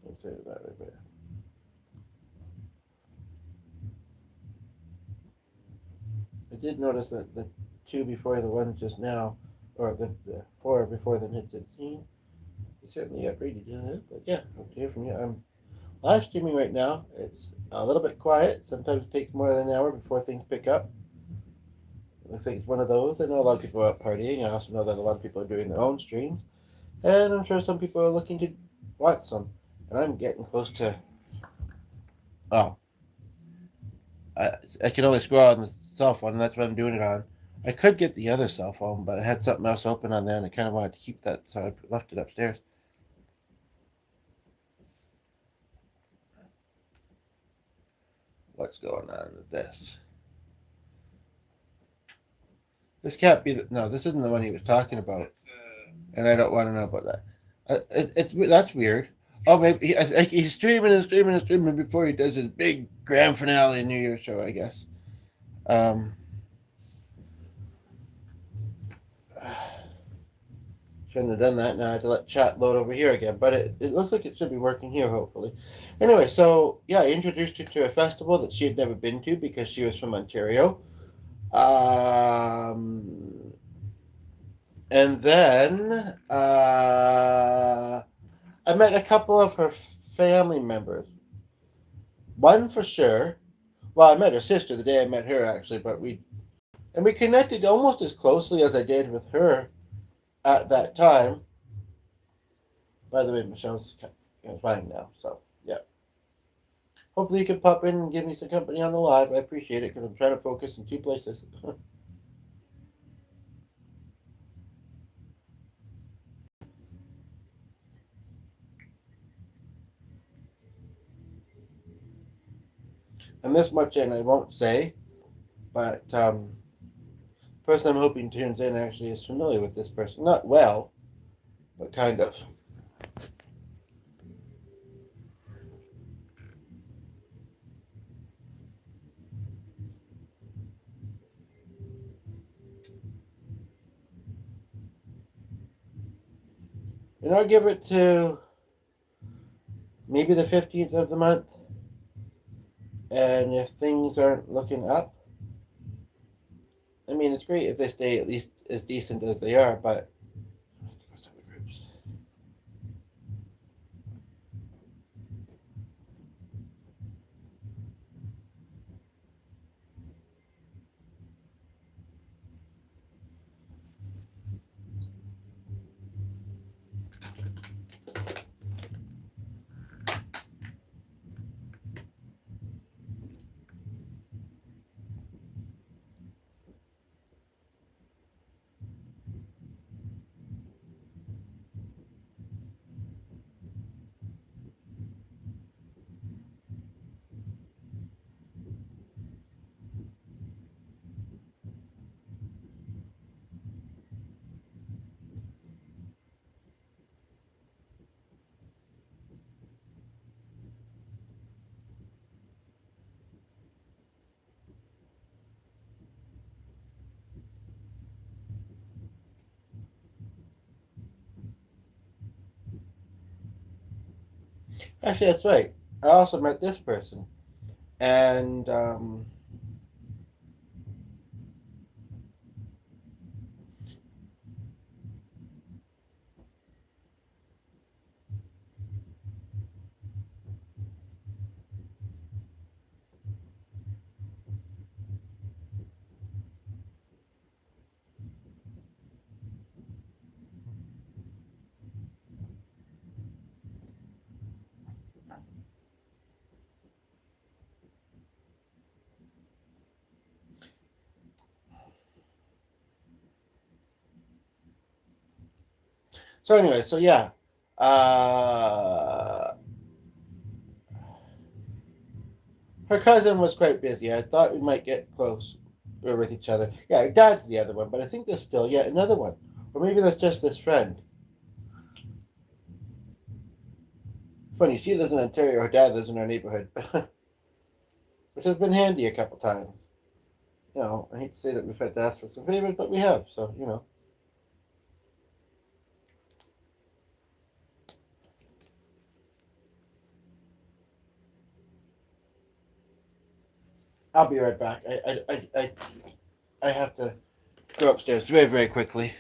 let's say it that way, but I did notice that the two before the one just now, or the four before the hit 16, you certainly upgraded. But yeah, hope to hear from you. I'm live streaming right now. It's a little bit quiet. Sometimes it takes more than an hour before things pick up. It looks like it's one of those. I know a lot of people are out partying. I also know that a lot of people are doing their own streams. And I'm sure some people are looking to watch some. And I'm getting close to. Oh, I can only scroll on the cell phone, and that's what I'm doing it on. I could get the other cell phone, but I had something else open on there, and I kind of wanted to keep that, so I left it upstairs. What's going on with this? This can't be no. This isn't the one he was talking about, and I don't want to know about that. It's that's weird. Oh, maybe he's streaming and streaming and streaming before he does his big grand finale New Year's show, I guess. Um, Shouldn't have done that. Now I have to let chat load over here again, but it looks like it should be working here, hopefully. Anyway, so yeah, I introduced her to a festival that she had never been to because she was from Ontario. And then I met a couple of her family members. One for sure. Well, I met her sister the day I met her, actually, but we connected almost as closely as I did with her at that time. By the way, Michelle's fine now, so yeah. Hopefully you can pop in and give me some company on the live. I appreciate it because I'm trying to focus in two places. And this much in I won't say, but the person I'm hoping tunes in actually is familiar with this person. Not well, but kind of. I'll give it to maybe the 15th of the month. And if things aren't looking up, I mean, it's great if they stay at least as decent as they are, but actually, that's right. I also met this person, and so anyway, so yeah, her cousin was quite busy. I thought we might get close with each other. Yeah, her dad's the other one, but I think there's still yet another one, or maybe that's just this friend. Funny, she lives in Ontario. Her dad lives in our neighborhood, which has been handy a couple times. I hate to say that we've had to ask for some favors, but we have. So I'll be right back. I have to go upstairs very, very quickly.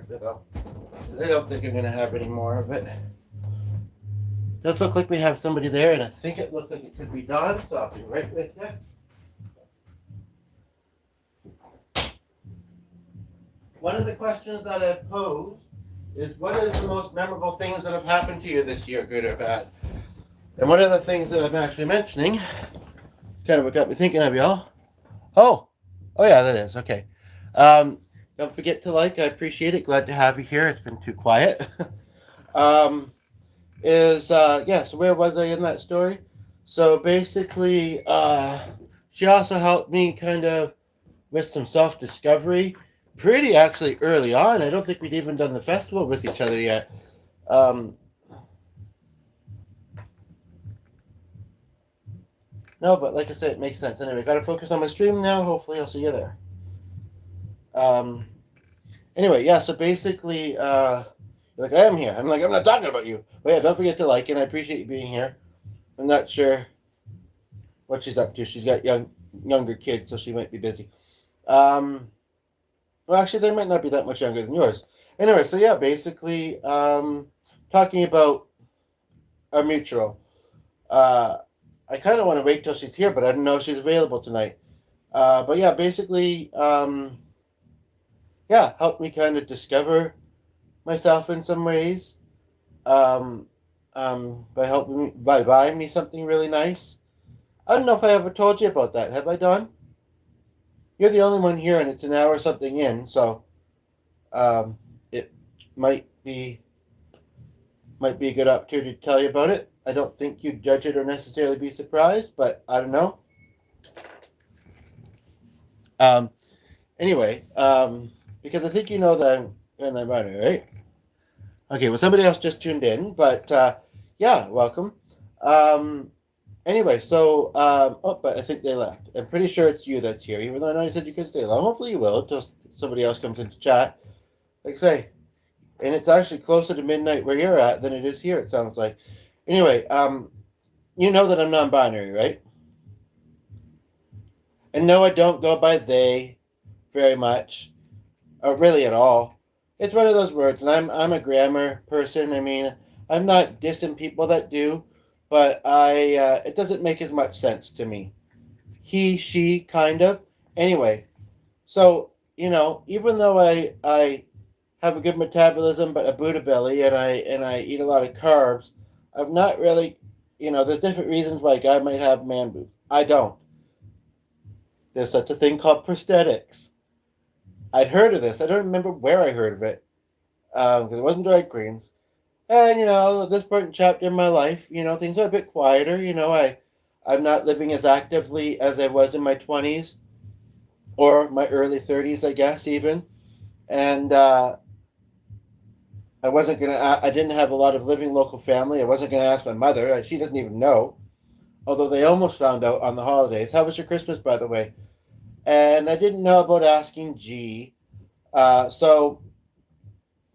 character, though. I don't think I'm going to have any more, but does look like we have somebody there, and I think it looks like it could be Dawn, so I'll be right with you. One of the questions that I posed is, what is the most memorable things that have happened to you this year, good or bad? And one of the things that I'm actually mentioning, kind of what got me thinking of y'all. Oh yeah, that is, okay. Don't forget to like, I appreciate it. Glad to have you here. It's been too quiet. So where was I in that story? So basically, she also helped me kind of with some self-discovery pretty actually early on. I don't think we'd even done the festival with each other yet. No, but like I said, it makes sense. Anyway, gotta focus on my stream now. Hopefully I'll see you there. Anyway, yeah, so basically, like, I am here. I'm like, I'm not talking about you. But yeah, don't forget to like, and I appreciate you being here. I'm not sure what she's up to. She's got younger kids, so she might be busy. Well, actually, they might not be that much younger than yours. Anyway, so yeah, basically, talking about our mutual. I kind of want to wait till she's here, but I don't know if she's available tonight. But yeah, basically, helped me kind of discover myself in some ways. By buying me something really nice. I don't know if I ever told you about that. Have I, Dawn? You're the only one here, and it's an hour something in, so it might be a good opportunity to tell you about it. I don't think you'd judge it or necessarily be surprised, but I don't know. Anyway, because I think you know that I'm running, right? Okay, well, somebody else just tuned in, but yeah, welcome. Anyway, so, but I think they left. I'm pretty sure it's you that's here, even though I know you said you could stay long. Hopefully you will, until somebody else comes into chat. Like I say, and it's actually closer to midnight where you're at than it is here, it sounds like. Anyway, you know that I'm non-binary, right? And no, I don't go by they very much, or really at all. It's one of those words, and I'm a grammar person. I mean, I'm not dissing people that do, but it doesn't make as much sense to me. He, she, kind of. Anyway, so, even though I have a good metabolism, but a Buddha belly, and I eat a lot of carbs, I'm not really, there's different reasons why a guy might have man boobs. I don't. There's such a thing called prosthetics. I'd heard of this. I don't remember where I heard of it, because it wasn't drag queens. And, at this point in chapter in my life, things are a bit quieter. I'm not living as actively as I was in my 20s or my early 30s, I guess, even. And I didn't have a lot of living local family. I wasn't going to ask my mother. She doesn't even know, although they almost found out on the holidays. How was your Christmas, by the way? And I didn't know about asking G. So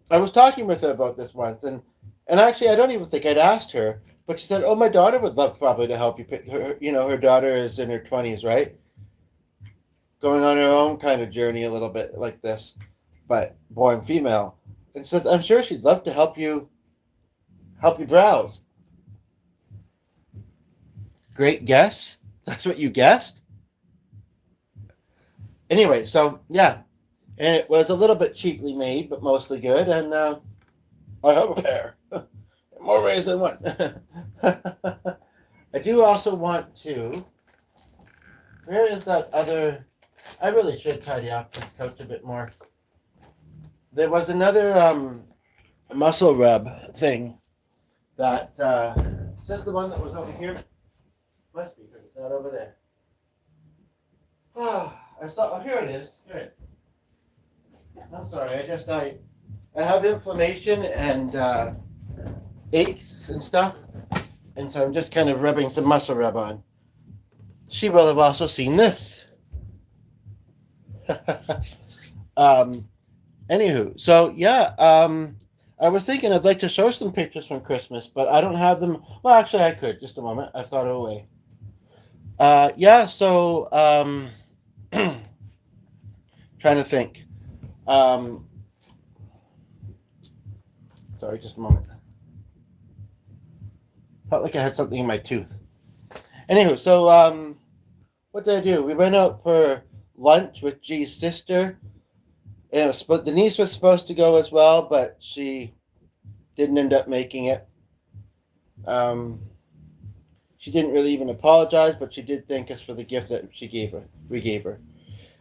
I was talking with her about this once, and actually, I don't even think I'd asked her, but she said, "Oh, my daughter would love probably to help you pick her. Her daughter is in her 20s, right? Going on her own kind of journey a little bit like this, but born female." And says, "I'm sure she'd love to help you browse." Great guess. That's what you guessed. Anyway, so yeah, and it was a little bit cheaply made, but mostly good, and I have a pair. In more ways than one. I do also want to. Where is that other? I really should tidy up this couch a bit more. There was another muscle rub thing that is this the one that was over here? Must be, because it's not over there. I saw. Oh, here it is. Good. I'm sorry. I have inflammation and aches and stuff, and so I'm just kind of rubbing some muscle rub on. She will have also seen this. Anywho, so yeah, I was thinking I'd like to show some pictures from Christmas, but I don't have them. Well, actually, I could. Just a moment. I thought it away. So trying to think. Sorry, just a moment. Felt like I had something in my tooth. Anywho, so what did I do? We went out for lunch with G's sister. And Denise was supposed to go as well, but she didn't end up making it. She didn't really even apologize, but she did thank us for the gift that we gave her.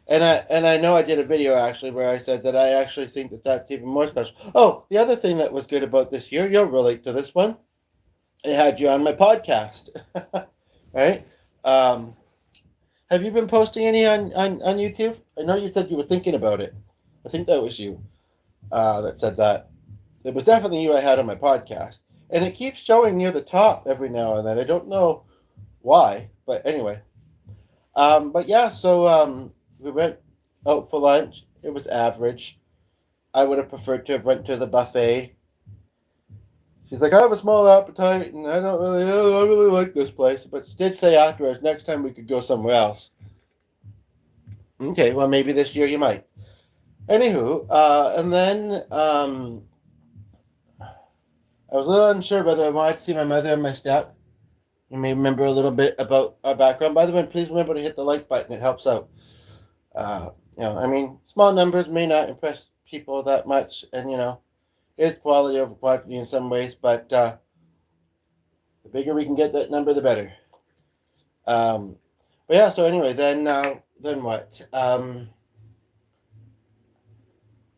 And I know I did a video actually where I said that I actually think that that's even more special. Oh, the other thing that was good about this year, you'll relate to this one. I had you on my podcast, right? Have you been posting any on YouTube? I know you said you were thinking about it. I think that was you that said that. It was definitely you I had on my podcast. And it keeps showing near the top every now and then. I don't know why, but anyway. But yeah, so we went out for lunch. It was average. I would have preferred to have went to the buffet. She's like, I have a small appetite, and I really like this place. But she did say afterwards, next time we could go somewhere else. Okay, well, maybe this year you might. Anywho, and then I was a little unsure whether I wanted to see my mother and my step. You may remember a little bit about our background. By the way, please remember to hit the like button. It helps out. I mean, small numbers may not impress people that much, and it's quality over quantity in some ways, but the bigger we can get that number, the better. But yeah, so anyway, then what?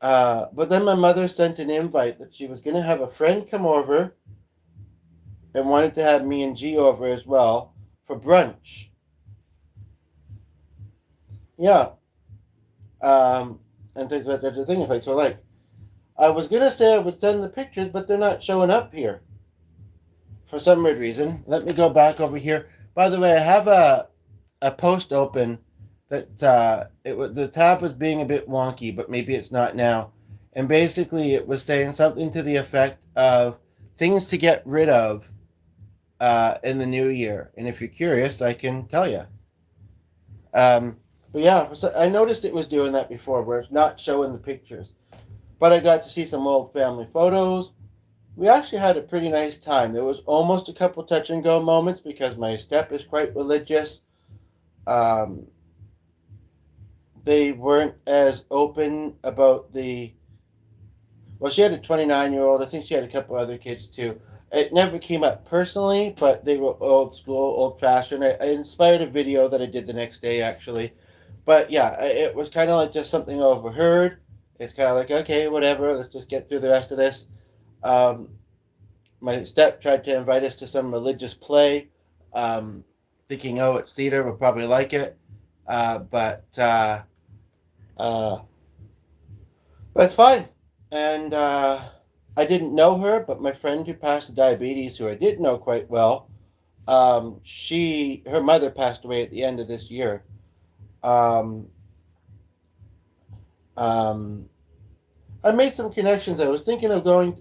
But then my mother sent an invite that she was going to have a friend come over and wanted to have me and G over as well for brunch. Yeah. And things like that. The thing is I was going to say I would send the pictures, but they're not showing up here for some weird reason. Let me go back over here. By the way, I have a post open that the tab was being a bit wonky, but maybe it's not now. And basically, it was saying something to the effect of things to get rid of in the new year. And if you're curious, I can tell you. But yeah, so I noticed it was doing that before, where it's not showing the pictures. But I got to see some old family photos. We actually had a pretty nice time. There was almost a couple touch and go moments because my step is quite religious. They weren't as open about she had a 29-year-old. I think she had a couple other kids too. It never came up personally, but they were old school, old fashioned. I inspired a video that I did the next day actually. But yeah, it was kind of like just something I overheard. It's kind of like, okay, whatever, let's just get through the rest of this. My step tried to invite us to some religious play, thinking, oh, it's theater, we'll probably like it. But it's fine. And I didn't know her, but my friend who passed of diabetes, who I did know quite well, her mother passed away at the end of this year. I made some connections. I was thinking of going.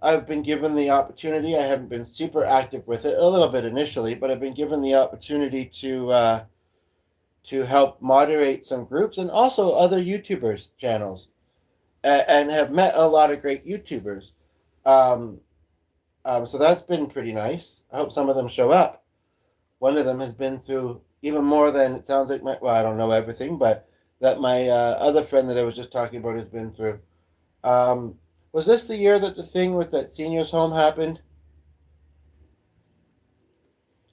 I've been given the opportunity. I haven't been super active with it, a little bit initially, but I've been given the opportunity to help moderate some groups and also other YouTubers' channels, and have met a lot of great YouTubers. So that's been pretty nice. I hope some of them show up. One of them has been through even more than it sounds like I don't know everything, but that my other friend that I was just talking about has been through. Was this the year that the thing with that seniors home happened?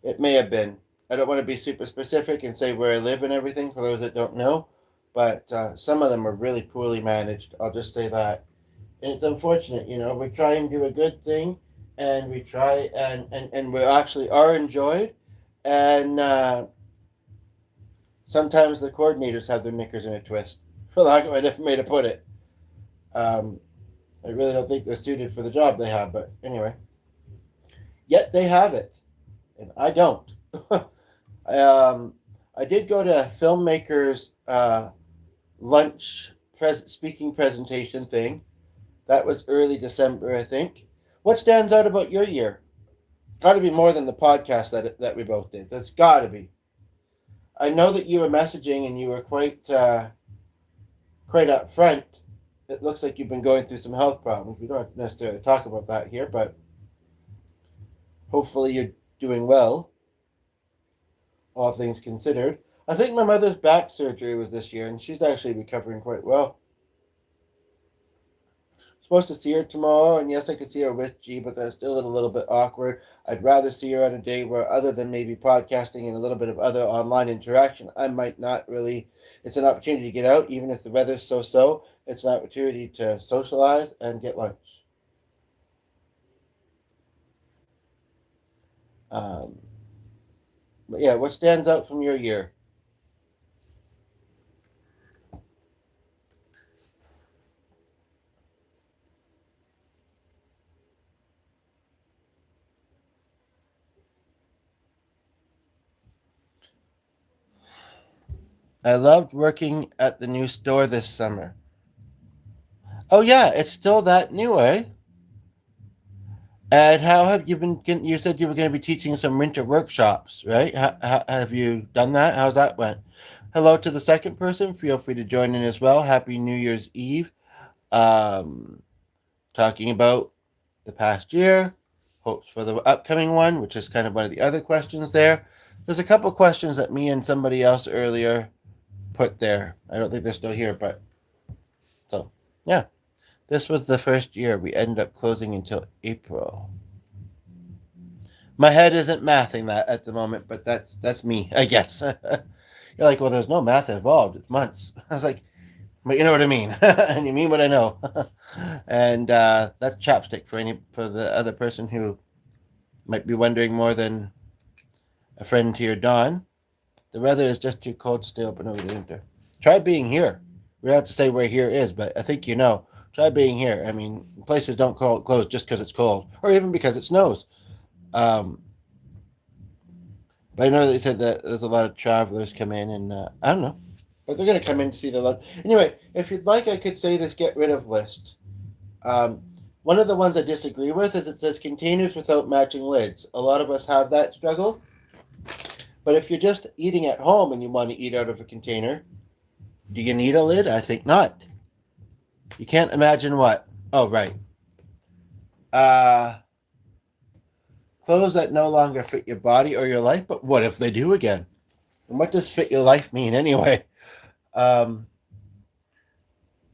It may have been. I don't want to be super specific and say where I live and everything for those that don't know, but some of them are really poorly managed. I'll just say that. And it's unfortunate, we try and do a good thing, and we try and we actually are enjoyed, and sometimes the coordinators have their knickers in a twist, for lack of a different way to put it. I really don't think they're suited for the job they have, but anyway. Yet they have it, and I don't. I did go to a filmmaker's lunch speaking presentation thing. That was early December, I think. What stands out about your year? Got to be more than the podcast that we both did. There's got to be. I know that you were messaging and you were quite upfront it looks like you've been going through some health problems. We don't necessarily talk about that here, but hopefully you're doing well, all things considered. I think my mother's back surgery was this year, and she's actually recovering quite well. Supposed to see her tomorrow, and yes, I could see her with G, but that's still a little bit awkward. I'd rather see her on a day where, other than maybe podcasting and a little bit of other online interaction, I might not really. It's an opportunity to get out, even if the weather's so. It's an opportunity to socialize and get lunch. But yeah, what stands out from your year? I loved working at the new store this summer. Oh yeah, it's still that new, eh? And how have you been? You said you were going to be teaching some winter workshops, right? How have you done that? How's that went? Hello to the second person. Feel free to join in as well. Happy New Year's Eve. Um, Talking about the past year, hopes for the upcoming one, which is kind of one of the other questions there. There's a couple questions that me and somebody else earlier put there. I don't think they're still here, but so yeah. This was the first year. We ended up closing until April. My head isn't mathing that at the moment, but that's me, I guess. You're like, well, there's no math involved. It's months. I was like, but you know what I mean, and you mean what I know. And that's chapstick for the other person who might be wondering more than a friend to your Dawn. The weather is just too cold to stay open over the winter. Try being here. We don't have to say where here is, but I think you know. Try being here. I mean, places don't close just because it's cold, or even because it snows. But I know they said that there's a lot of travelers come in, and I don't know, but they're going to come in to see the love. Anyway, if you'd like, I could say this get rid of list. One of the ones I disagree with is it says containers without matching lids. A lot of us have that struggle. But if you're just eating at home and you want to eat out of a container, do you need a lid? I think not. You can't imagine what. Oh, right. Clothes that no longer fit your body or your life, but what if they do again? And what does fit your life mean anyway? Clothes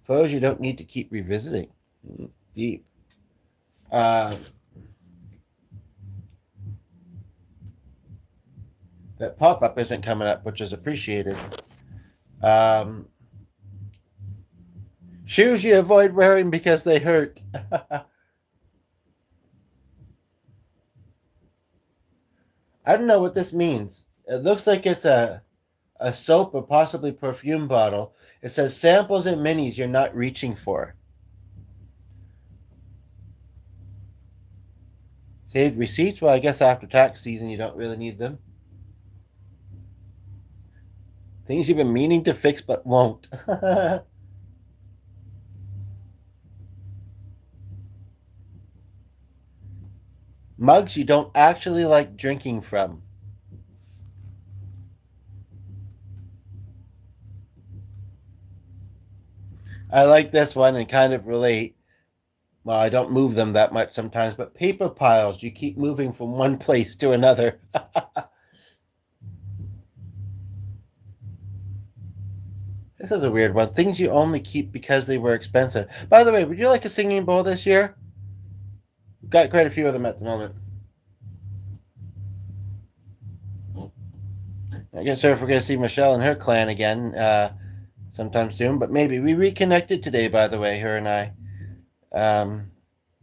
you don't need to keep revisiting. Deep. That pop-up isn't coming up, which is appreciated. Shoes you avoid wearing because they hurt. I don't know what this means. It looks like it's a soap or possibly perfume bottle. It says samples and minis you're not reaching for. Saved receipts? Well, I guess after tax season you don't really need them. Things you've been meaning to fix but won't. Mugs you don't actually like drinking from. I like this one and kind of relate. Well, I don't move them that much sometimes, but paper piles you keep moving from one place to another. This is a weird one. Things you only keep because they were expensive. By the way, would you like a singing bowl this year? We've got quite a few of them at the moment. I guess if we're going to see Michelle and her clan again sometime soon, but maybe. We reconnected today, by the way, her and I.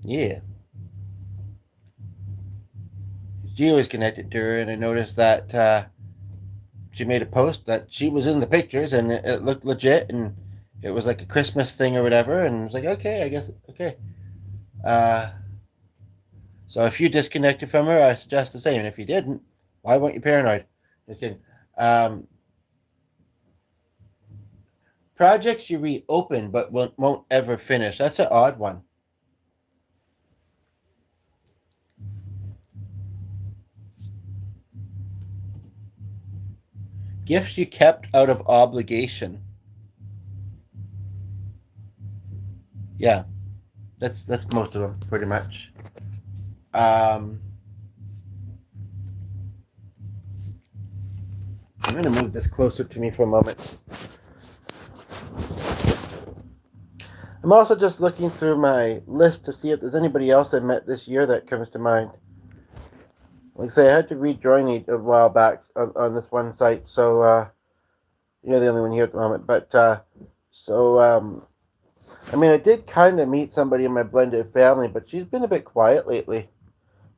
Yeah. She was connected to her, and I noticed that she made a post that she was in the pictures, and it looked legit, and it was like a Christmas thing or whatever, and I was like, okay, I guess, okay. So if you disconnected from her, I suggest the same, and if you didn't, why weren't you paranoid? Just kidding. Projects you reopen but won't ever finish. That's an odd one. Gifts you kept out of obligation. Yeah, that's most of them pretty much. Um, I'm going to move this closer to me for a moment. I'm also just looking through my list to see if there's anybody else I met this year that comes to mind. Like I say, I had to rejoin it a while back on this one site, so you're the only one here at the moment. But I mean, I did kind of meet somebody in my blended family, but she's been a bit quiet lately.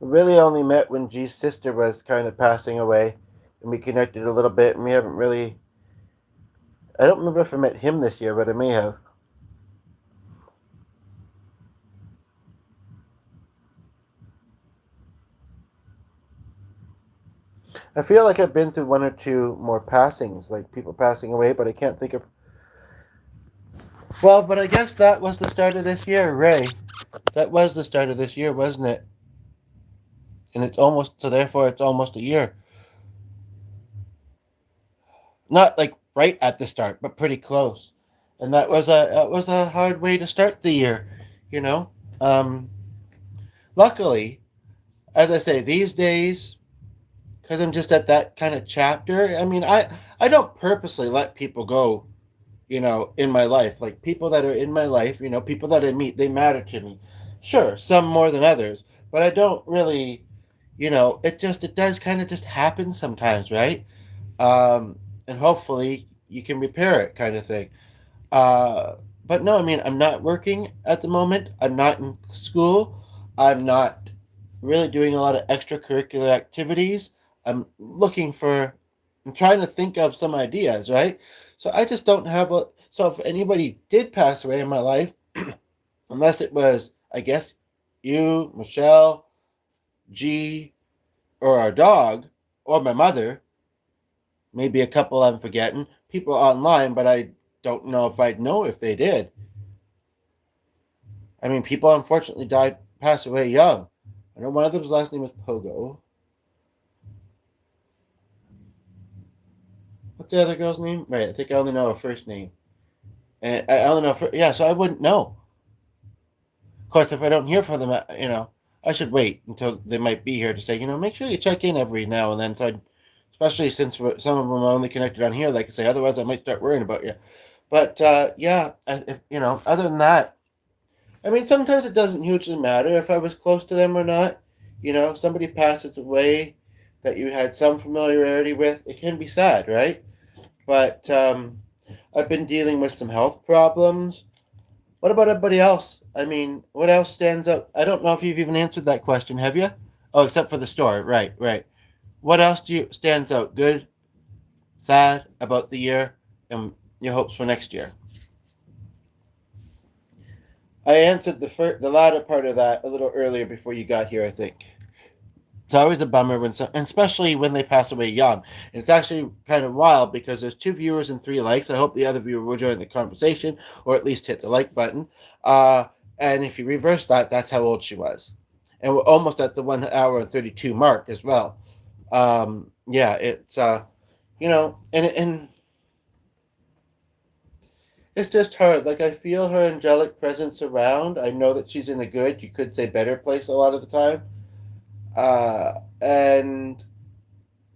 We really only met when G's sister was kind of passing away, and we connected a little bit, and we haven't really. I don't remember if I met him this year, but I may have. I feel like I've been through one or two more passings, like people passing away, but I can't think of. Well, but I guess that was the start of this year, Ray. That was the start of this year, wasn't it? And it's almost, so therefore it's almost a year. Not like right at the start, but pretty close. And that was a hard way to start the year, you know. Um, Luckily, as I say, these days, because I'm just at that kind of chapter. I mean, I don't purposely let people go, in my life. Like people that are in my life, people that I meet, they matter to me. Sure, some more than others, but I don't really, it does kind of just happen sometimes, right? Um, and hopefully you can repair it, kind of thing. Uh, but no, I mean, I'm not working at the moment. I'm not in school. I'm not really doing a lot of extracurricular activities. I'm trying to think of some ideas, right? So I just don't have a, so if anybody did pass away in my life, unless it was, I guess, you, Michelle, G, or our dog, or my mother, maybe a couple I'm forgetting, people online, but I don't know if I'd know if they did. I mean, people unfortunately pass away young. I know one of them's last name was Pogo. What's the other girl's name? Right, I think I only know her first name. And I only know, yeah, so I wouldn't know. Of course, if I don't hear from them, I should wait until they might be here to say, make sure you check in every now and then. Especially since some of them are only connected on here, like I say, otherwise I might start worrying about you. But yeah, other than that, I mean, sometimes it doesn't hugely matter if I was close to them or not. Somebody passes away that you had some familiarity with, it can be sad, right? But I've been dealing with some health problems. What about everybody else? I mean, what else stands out? I don't know if you've even answered that question, have you? Oh, except for the store. Right, right. What else stands out? Good, sad about the year, and your hopes for next year? I answered the latter part of that a little earlier before you got here, I think. It's always a bummer and especially when they pass away young. And it's actually kind of wild because there's 2 viewers and 3 likes. I hope the other viewer will join the conversation or at least hit the like button. And if you reverse that, that's how old she was. And we're almost at the 1 hour and 32 mark as well. Yeah, it's and it's just hard. Like I feel her angelic presence around. I know that she's in a good, you could say better place a lot of the time. And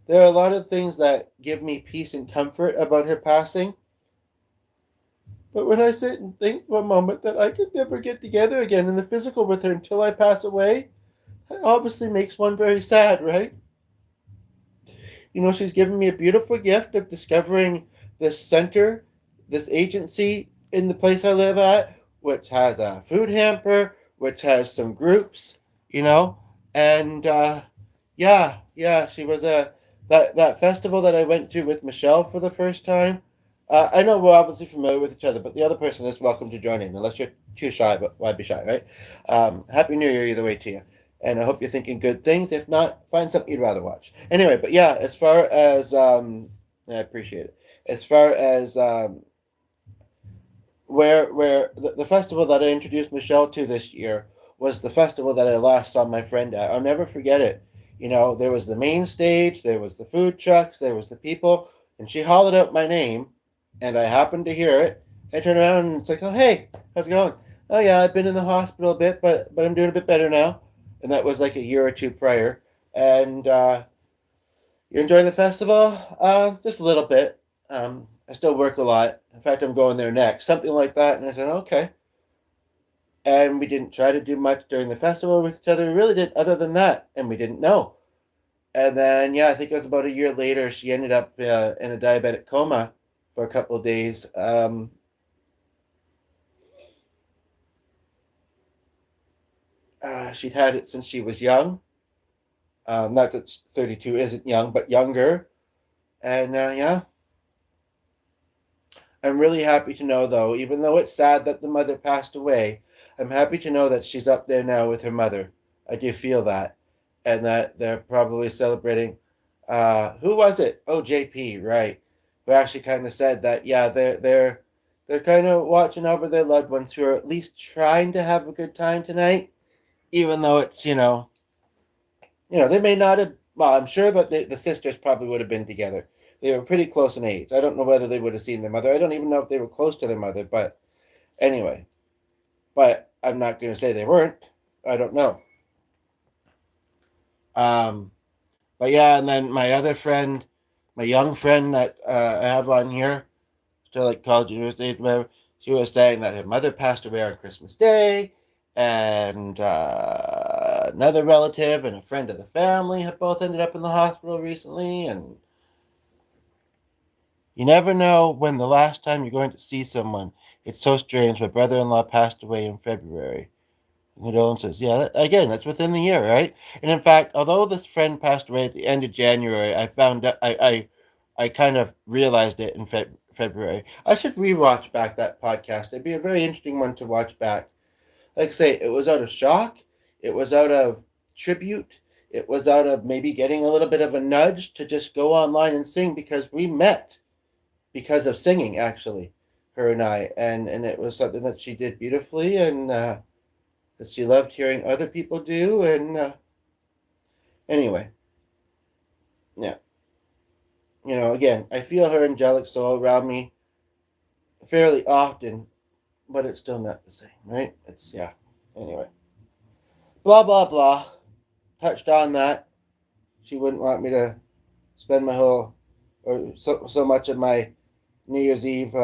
there are a lot of things that give me peace and comfort about her passing. But when I sit and think for a moment that I could never get together again in the physical with her until I pass away, that obviously makes one very sad, right? She's given me a beautiful gift of discovering this center, this agency in the place I live at, which has a food hamper, which has some groups, and yeah, she was that festival that I went to with Michelle for the first time. I know we're obviously familiar with each other, but the other person is welcome to join in, unless you're too shy. But why be shy, right? Happy New Year either way to you, and I hope you're thinking good things. If not, find something you'd rather watch. Anyway, but yeah, as far as I appreciate it. As far as where the festival that I introduced Michelle to this year was the festival that I last saw my friend at. I'll never forget it. There was the main stage, there was the food trucks, there was the people, and she hollered out my name, and I happened to hear it. I turned around and it's like, oh hey, how's it going? oh yeah, I've been in the hospital a bit, but I'm doing a bit better now. And that was like a year or two prior. And you enjoying the festival? Just a little bit. I still work a lot. In fact, I'm going there next, something like that. And I said, okay. And we didn't try to do much during the festival with each other. We really did, other than that, and we didn't know. And then, yeah, I think it was about a year later, she ended up in a diabetic coma for a couple of days. She'd had it since she was young. Not that 32 isn't young, but younger. And yeah, I'm really happy to know, though, even though it's sad that the mother passed away, I'm happy to know that she's up there now with her mother. I do feel that. And that they're probably celebrating. Who was it? Oh, JP, right. Who actually kind of said that, yeah, they're kind of watching over their loved ones who are at least trying to have a good time tonight, even though it's, they may not have. Well, I'm sure that the sisters probably would have been together. They were pretty close in age. I don't know whether they would have seen their mother. I don't even know if they were close to their mother. But anyway, but I'm not going to say they weren't. I don't know. Um, but yeah, and then my other friend, my young friend that I have on here, still like college university, whatever, she was saying that her mother passed away on Christmas Day, and another relative and a friend of the family have both ended up in the hospital recently. And you never know when the last time you're going to see someone. It's so strange. My brother-in-law passed away in February. Condolences. Yeah, again, that's within the year, right? And in fact, although this friend passed away at the end of January, I found out I kind of realized it in February. I should rewatch back that podcast. It'd be a very interesting one to watch back. Like I say, it was out of shock. It was out of tribute. It was out of maybe getting a little bit of a nudge to just go online and sing, because we met because of singing, actually, her and I, and it was something that she did beautifully, and that she loved hearing other people do. And anyway, yeah, again, I feel her angelic soul around me fairly often, but it's still not the same, right? It's, yeah. Anyway, blah blah blah. Touched on that. She wouldn't want me to spend my whole, or so much of my New Year's Eve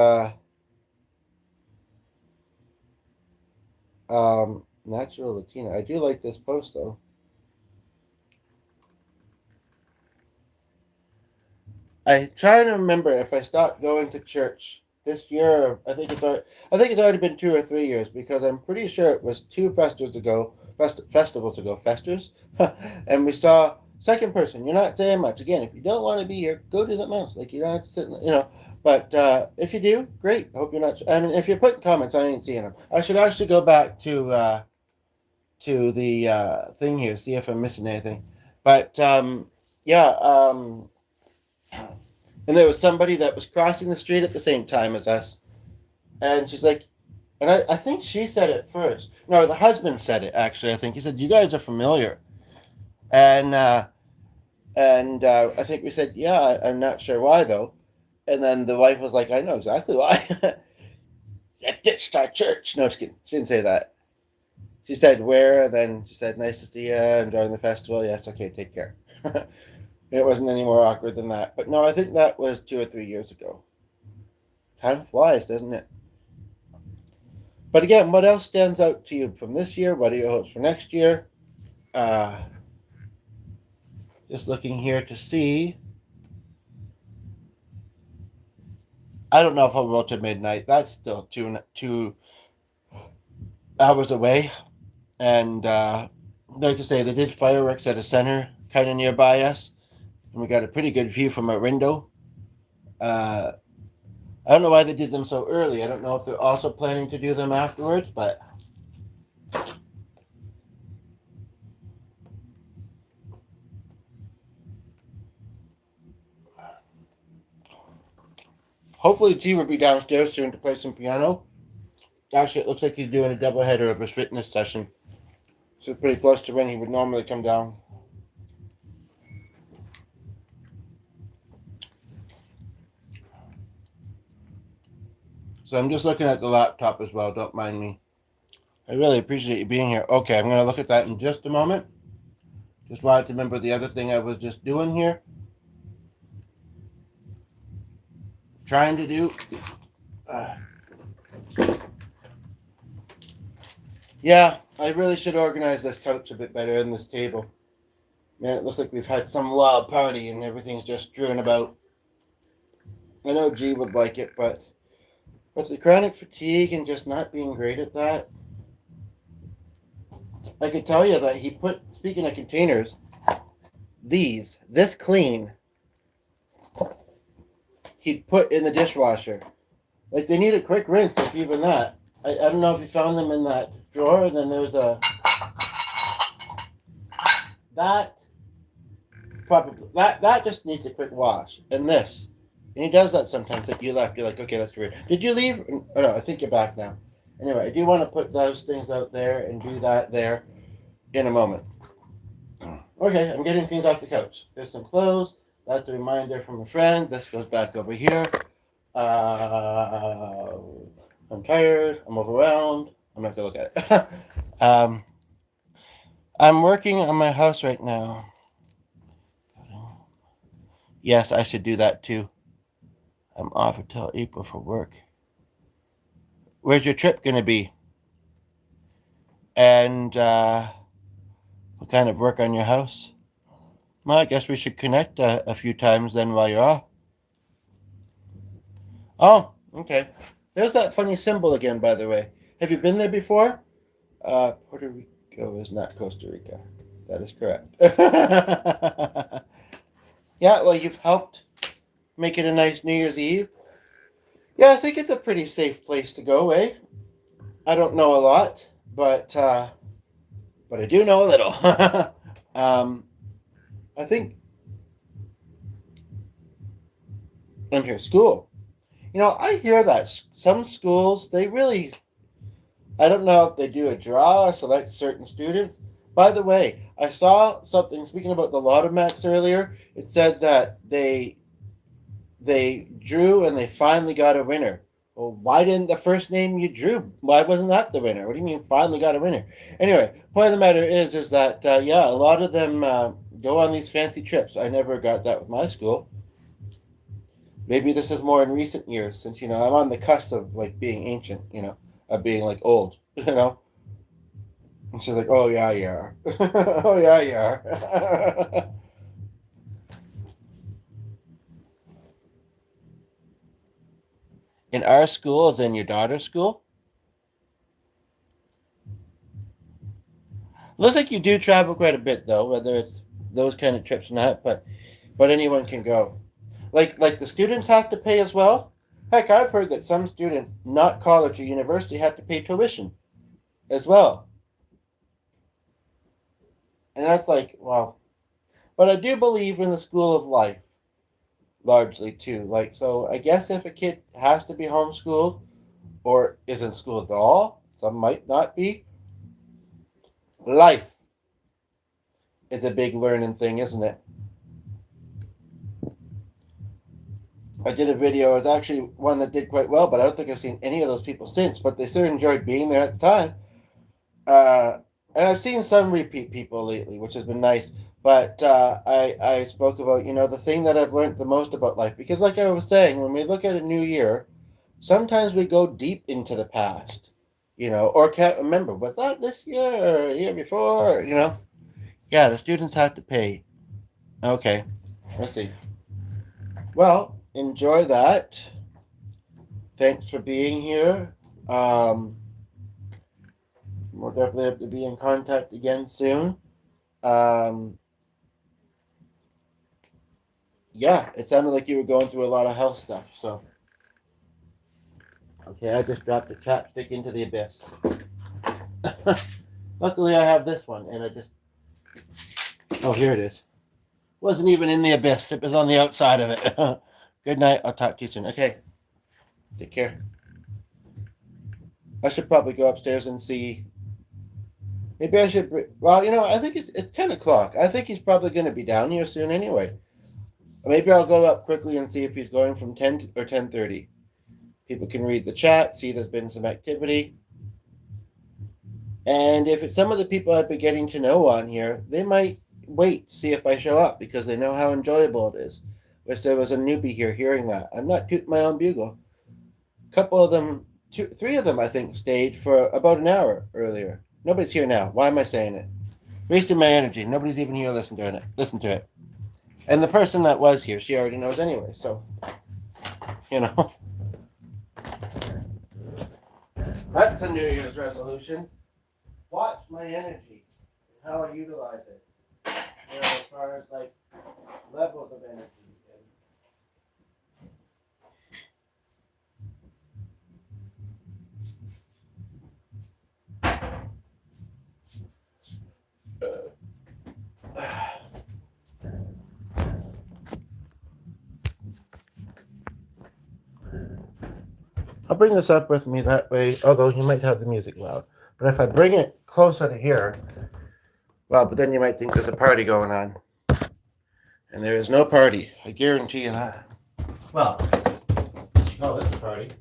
natural Latina. I do like this post, though. I try to remember if I stopped going to church this year. I think it's already been 2 or 3 years, because I'm pretty sure it was two festivals ago, festers, and we saw second person. You're not saying much. Again, if you don't want to be here, go to the mouse. Like, you don't have to sit. But if you do, great. I hope you're not. I mean, if you're putting comments, I ain't seeing them. I should actually go back to the thing here, see if I'm missing anything. But yeah. And there was somebody that was crossing the street at the same time as us. And she's like, and I think she said it first. No, the husband said it, actually. I think he said, "You guys are familiar." And I think we said, "Yeah, I'm not sure why, though." And then the wife was like, "I know exactly why." You ditched our church. No, just kidding. She didn't say that. She said, "Where?" And then she said, "Nice to see you. Enjoying the festival." Yes, okay, take care. It wasn't any more awkward than that. But no, I think that was 2 or 3 years ago. Time flies, doesn't it? But again, what else stands out to you from this year? What are your hopes for next year? Uh, just looking here to see. I don't know if I'll roll to midnight. That's still 2 hours away. And like I say, they did fireworks at a center kind of nearby us. And we got a pretty good view from our window. I don't know why they did them so early. I don't know if they're also planning to do them afterwards, but hopefully G will be downstairs soon to play some piano. Actually, it looks like he's doing a doubleheader of his fitness session. So it's pretty close to when he would normally come down. So I'm just looking at the laptop as well. Don't mind me. I really appreciate you being here. Okay, I'm going to look at that in just a moment. Just wanted to remember the other thing I was just doing here. Trying to do. Yeah, I really should organize this couch a bit better and this table. Man, it looks like we've had some wild party and everything's just strewn about. I know G would like it, but with the chronic fatigue and just not being great at that, I could tell you that he put, speaking of containers, this clean, he'd put in the dishwasher. Like, they need a quick rinse, if even that. I don't know if you found them in that drawer, and then there's that just needs a quick wash. And this. And he does that sometimes. That you left, you're like, okay, that's weird. Did you leave? Oh no, I think you're back now. Anyway, I do want to put those things out there and do that there in a moment. Okay, I'm getting things off the couch. There's some clothes. That's a reminder from a friend. This goes back over here. I'm tired. I'm overwhelmed. I'm not going to look at it. I'm working on my house right now. Yes, I should do that too. I'm off until April for work. Where's your trip going to be? And what kind of work on your house? Well, I guess we should connect a few times then while you're off. Oh, okay. There's that funny symbol again, by the way. Have you been there before? Puerto Rico is not Costa Rica. That is correct. Yeah, well, you've helped make it a nice New Year's Eve. Yeah, I think it's a pretty safe place to go, eh? I don't know a lot, but I do know a little. I think in here, school. You know, I hear that some schools, they really, I don't know if they do a draw or select certain students. By the way, I saw something, speaking about the Lotomax earlier, it said that they drew and they finally got a winner. Well, why didn't the first name you drew, why wasn't that the winner? What do you mean finally got a winner? Anyway, point of the matter is that, yeah, a lot of them go on these fancy trips. I never got that with my school. Maybe this is more in recent years since, I'm on the cusp of, like, being ancient, of being, like, old, And she's like, oh, yeah, you are. Oh, yeah, you are. In our school, is in your daughter's school? Looks like you do travel quite a bit, though, whether it's those kind of trips or not, but anyone can go. Like the students have to pay as well? Heck, I've heard that some students, not college or university, have to pay tuition as well. And that's like, wow. But I do believe in the school of life, largely, too. Like, so I guess if a kid has to be homeschooled or isn't schooled at all, some might not be, life is a big learning thing, isn't it? I did a video. It was actually one that did quite well, but I don't think I've seen any of those people since. But they still enjoyed being there at the time. And I've seen some repeat people lately, which has been nice. But I spoke about, the thing that I've learned the most about life. Because like I was saying, when we look at a new year, sometimes we go deep into the past, or can't remember. Was that this year or year before, Yeah, the students have to pay. Okay, let's see. Well, enjoy that. Thanks for being here. We'll definitely have to be in contact again soon. Yeah, it sounded like you were going through a lot of health stuff. So, okay, I just dropped a chapstick into the abyss. Luckily, I have this one, and I just. Oh, here it is. Wasn't even in the abyss. It was on the outside of it. Good night. I'll talk to you soon. Okay. Take care. I should probably go upstairs and see. Maybe I should. Well, I think it's 10 o'clock. I think he's probably going to be down here soon anyway. Maybe I'll go up quickly and see if he's going from 10 or 10:30. People can read the chat, see there's been some activity. And if it's some of the people I've been getting to know on here, they might wait to see if I show up because they know how enjoyable it is. Wish there was a newbie here hearing that. I'm not tooting my own bugle. A couple of them, three of them, I think, stayed for about an hour earlier. Nobody's here now. Why am I saying it? Wasting my energy. Nobody's even here listening to it. Listen to it. And the person that was here, she already knows anyway. So, you know, that's a New Year's resolution. Watch my energy and how I utilize it. You know, as far as like levels of energy. I'll bring this up with me that way, although you might have the music loud. But if I bring it closer to here, well, but then you might think there's a party going on. And there is no party. I guarantee you that. Well, you call this a party.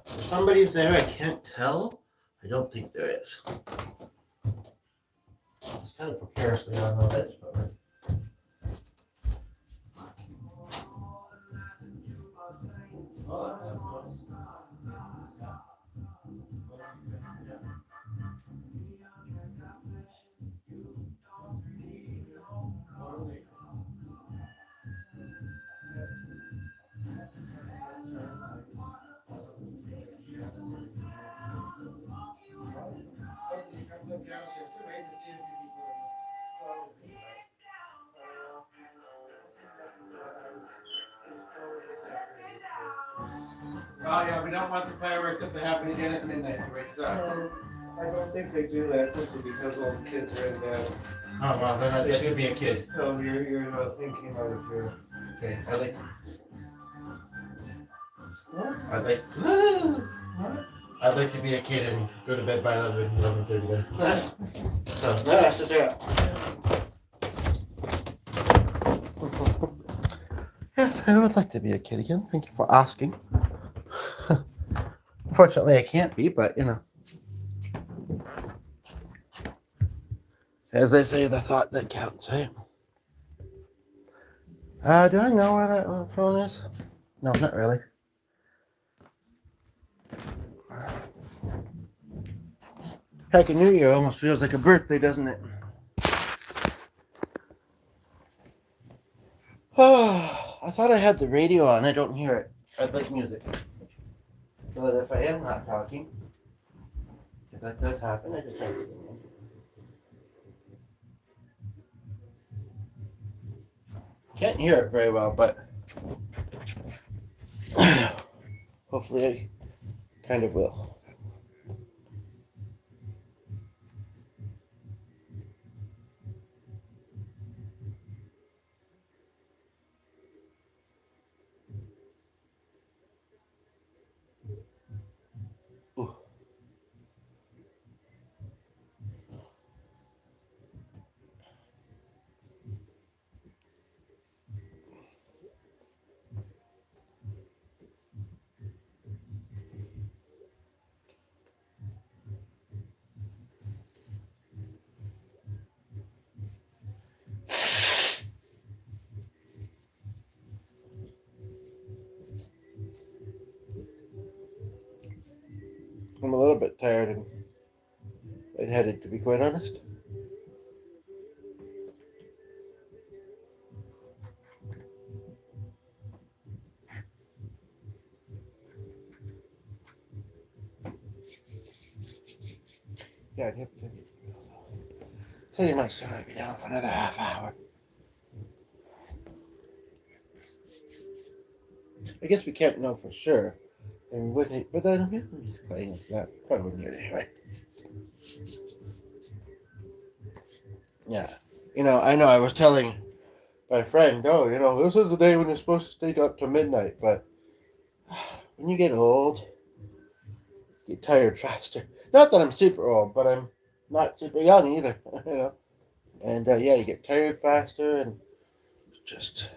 If somebody's there, I can't tell. I don't think there is. It's kind of precariously on the ledge, but. Oh yeah, we don't want the fireworks if they happen again at midnight. I don't think they do that simply because all the kids are in bed. Oh well, then that could be a kid. No, you're not thinking out of your. Okay, What? I'd like to be a kid and go to bed by 11:30 then. So no, that's just it. Yes, I would like to be a kid again. Thank you for asking. Unfortunately, I can't be, but you know. As they say, the thought that counts, right? Do I know where that phone is? No, not really. Heck, a New Year almost feels like a birthday, doesn't it? Oh, I thought I had the radio on. I don't hear it. I'd like music. So that if I am not talking, because that does happen, I just have to sing it. Can't hear it very well, but hopefully I kind of will. Ooh. little bit tired and lightheaded, to be quite honest. Yeah, so you might still be down for another half hour. I guess we can't know for sure. And but then he's playing, so that probably wouldn't hurt anyway. Yeah. I know I was telling my friend, this is the day when you're supposed to stay up to midnight, but when you get old, you get tired faster. Not that I'm super old, but I'm not super young either, And yeah, you get tired faster and just.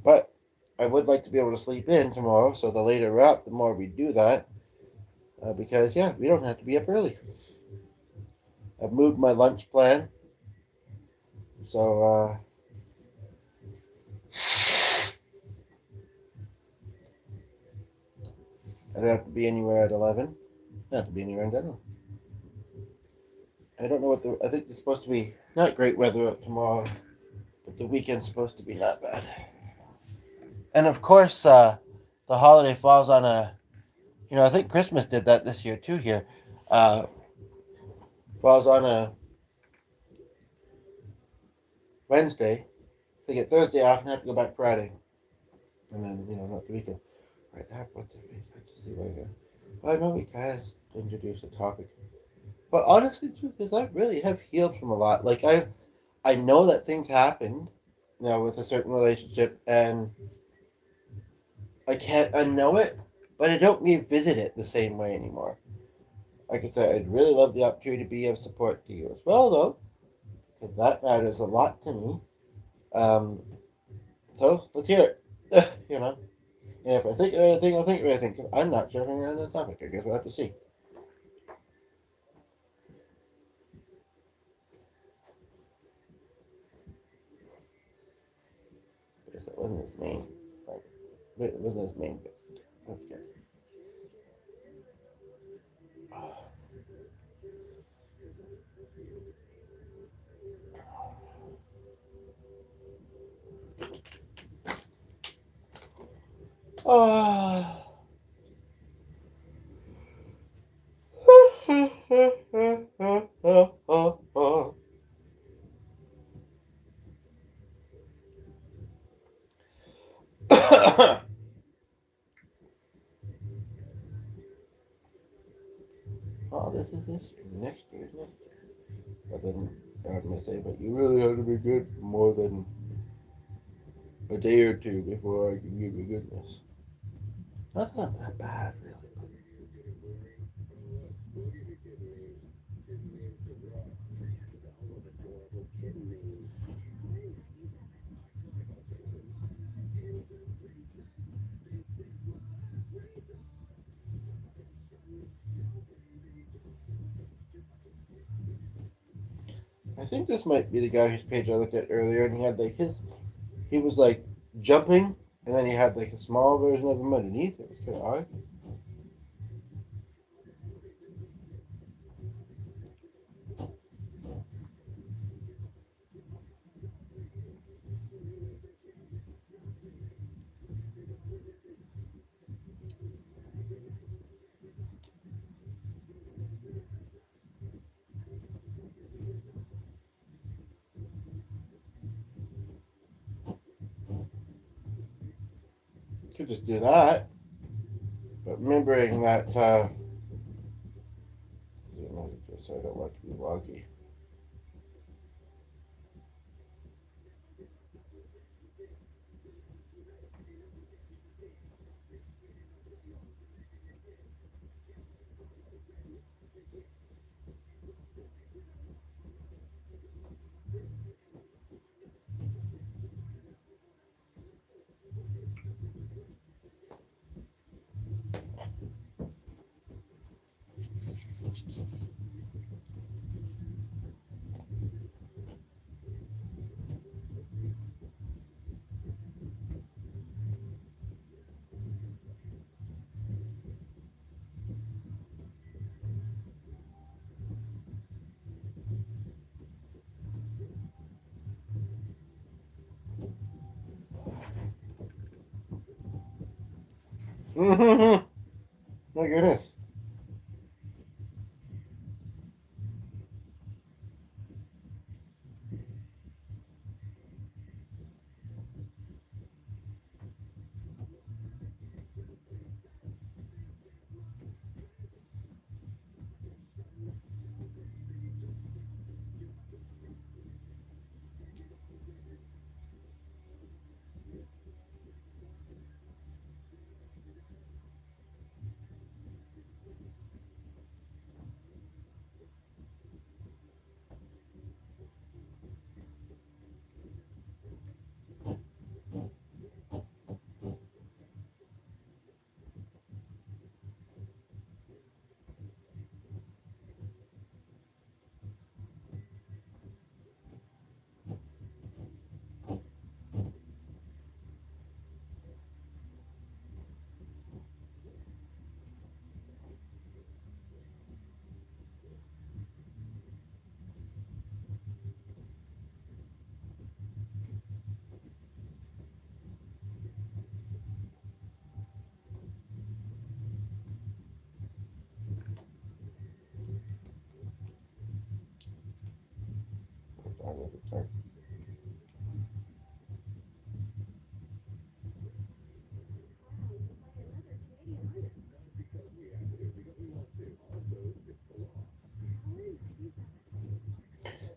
But I would like to be able to sleep in tomorrow, so the later we're up, the more we do that. Because, yeah, we don't have to be up early. I've moved my lunch plan. So, I don't have to be anywhere at 11. I don't have to be anywhere in general. I don't know I think it's supposed to be not great weather up tomorrow, but the weekend's supposed to be not bad. And of course, the holiday falls on I think Christmas did that this year too here. Falls on a Wednesday. So you get Thursday off and have to go back Friday. And then, not the weekend. Right, what's the face? I just see right here. I know we kind of introduced a topic. But honestly, the truth is, I really have healed from a lot. Like, I know that things happened, with a certain relationship, and I know it, but I don't revisit it the same way anymore. Like I said, I'd really love the opportunity to be of support to you as well, though, because that matters a lot to me. So let's hear it. And if I think of anything, I'll think of anything, because I'm not sure on the topic. I guess we'll have to see. I guess that wasn't his main. It wasn't his main bit. That's good. Oh. Oh, this is this year. Next year is next year. But then I'm going to say, but you really have to be good for more than a day or two before I can give you goodness. That's not that bad, really. I think this might be the guy whose page I looked at earlier, and he had he was like jumping, and then he had like a small version of him underneath. It was kind of odd. Could just do that, but remembering that so I don't want it to be wonky. Mm-hmm. My goodness.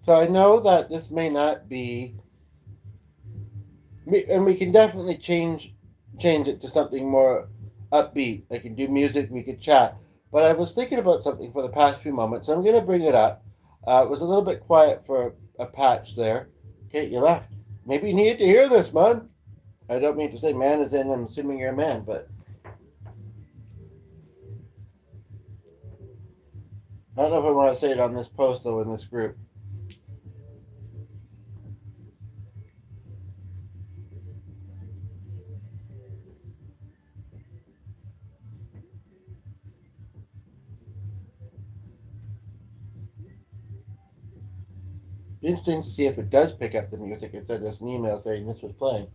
So I know that this may not be, and we can definitely change it to something more upbeat. I can do music, we could chat. But I was thinking about something for the past few moments, so I'm going to bring it up. It was a little bit quiet for a patch there. Okay, you left. Maybe you needed to hear this, man. I don't mean to say man as in I'm assuming you're a man, but I don't know if I want to say it on this post though in this group. Be interesting to see if it does pick up the music and send us an email saying this was playing,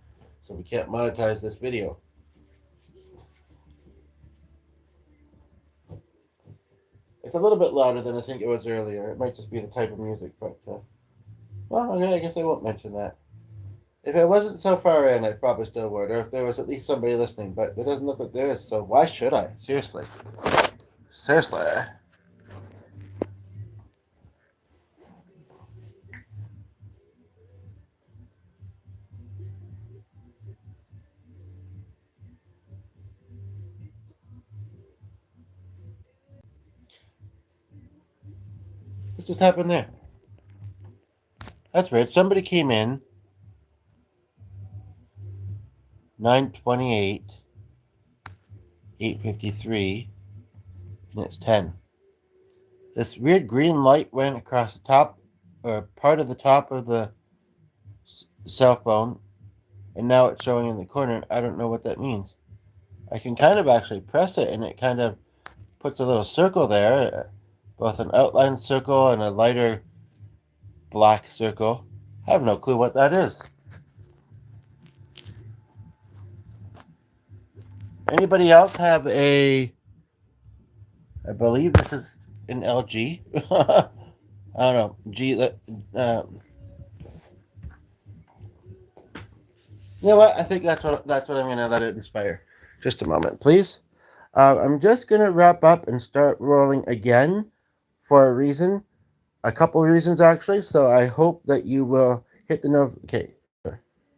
so we can't monetize this video. It's a little bit louder than I think it was earlier. It might just be the type of music, but well, okay, I guess I won't mention that. If it wasn't so far in, I probably still would, or if there was at least somebody listening. But it doesn't look like there is, so why should I? Seriously, seriously. What just happened there? That's weird. Somebody came in 9:28, 8:53, and it's 10. This weird green light went across the top, or part of the top of the cell phone, and now it's showing in the corner. I don't know what that means. I can kind of actually press it, and it kind of puts a little circle there, both an outline circle and a lighter black circle. I have no clue what that is. Anybody else have a? I believe this is an LG. I don't know. You know what? I think that's what I'm gonna let it inspire. Just a moment, please. I'm just gonna wrap up and start rolling again for a reason, a couple of reasons actually. So I hope that you will hit the note. Okay,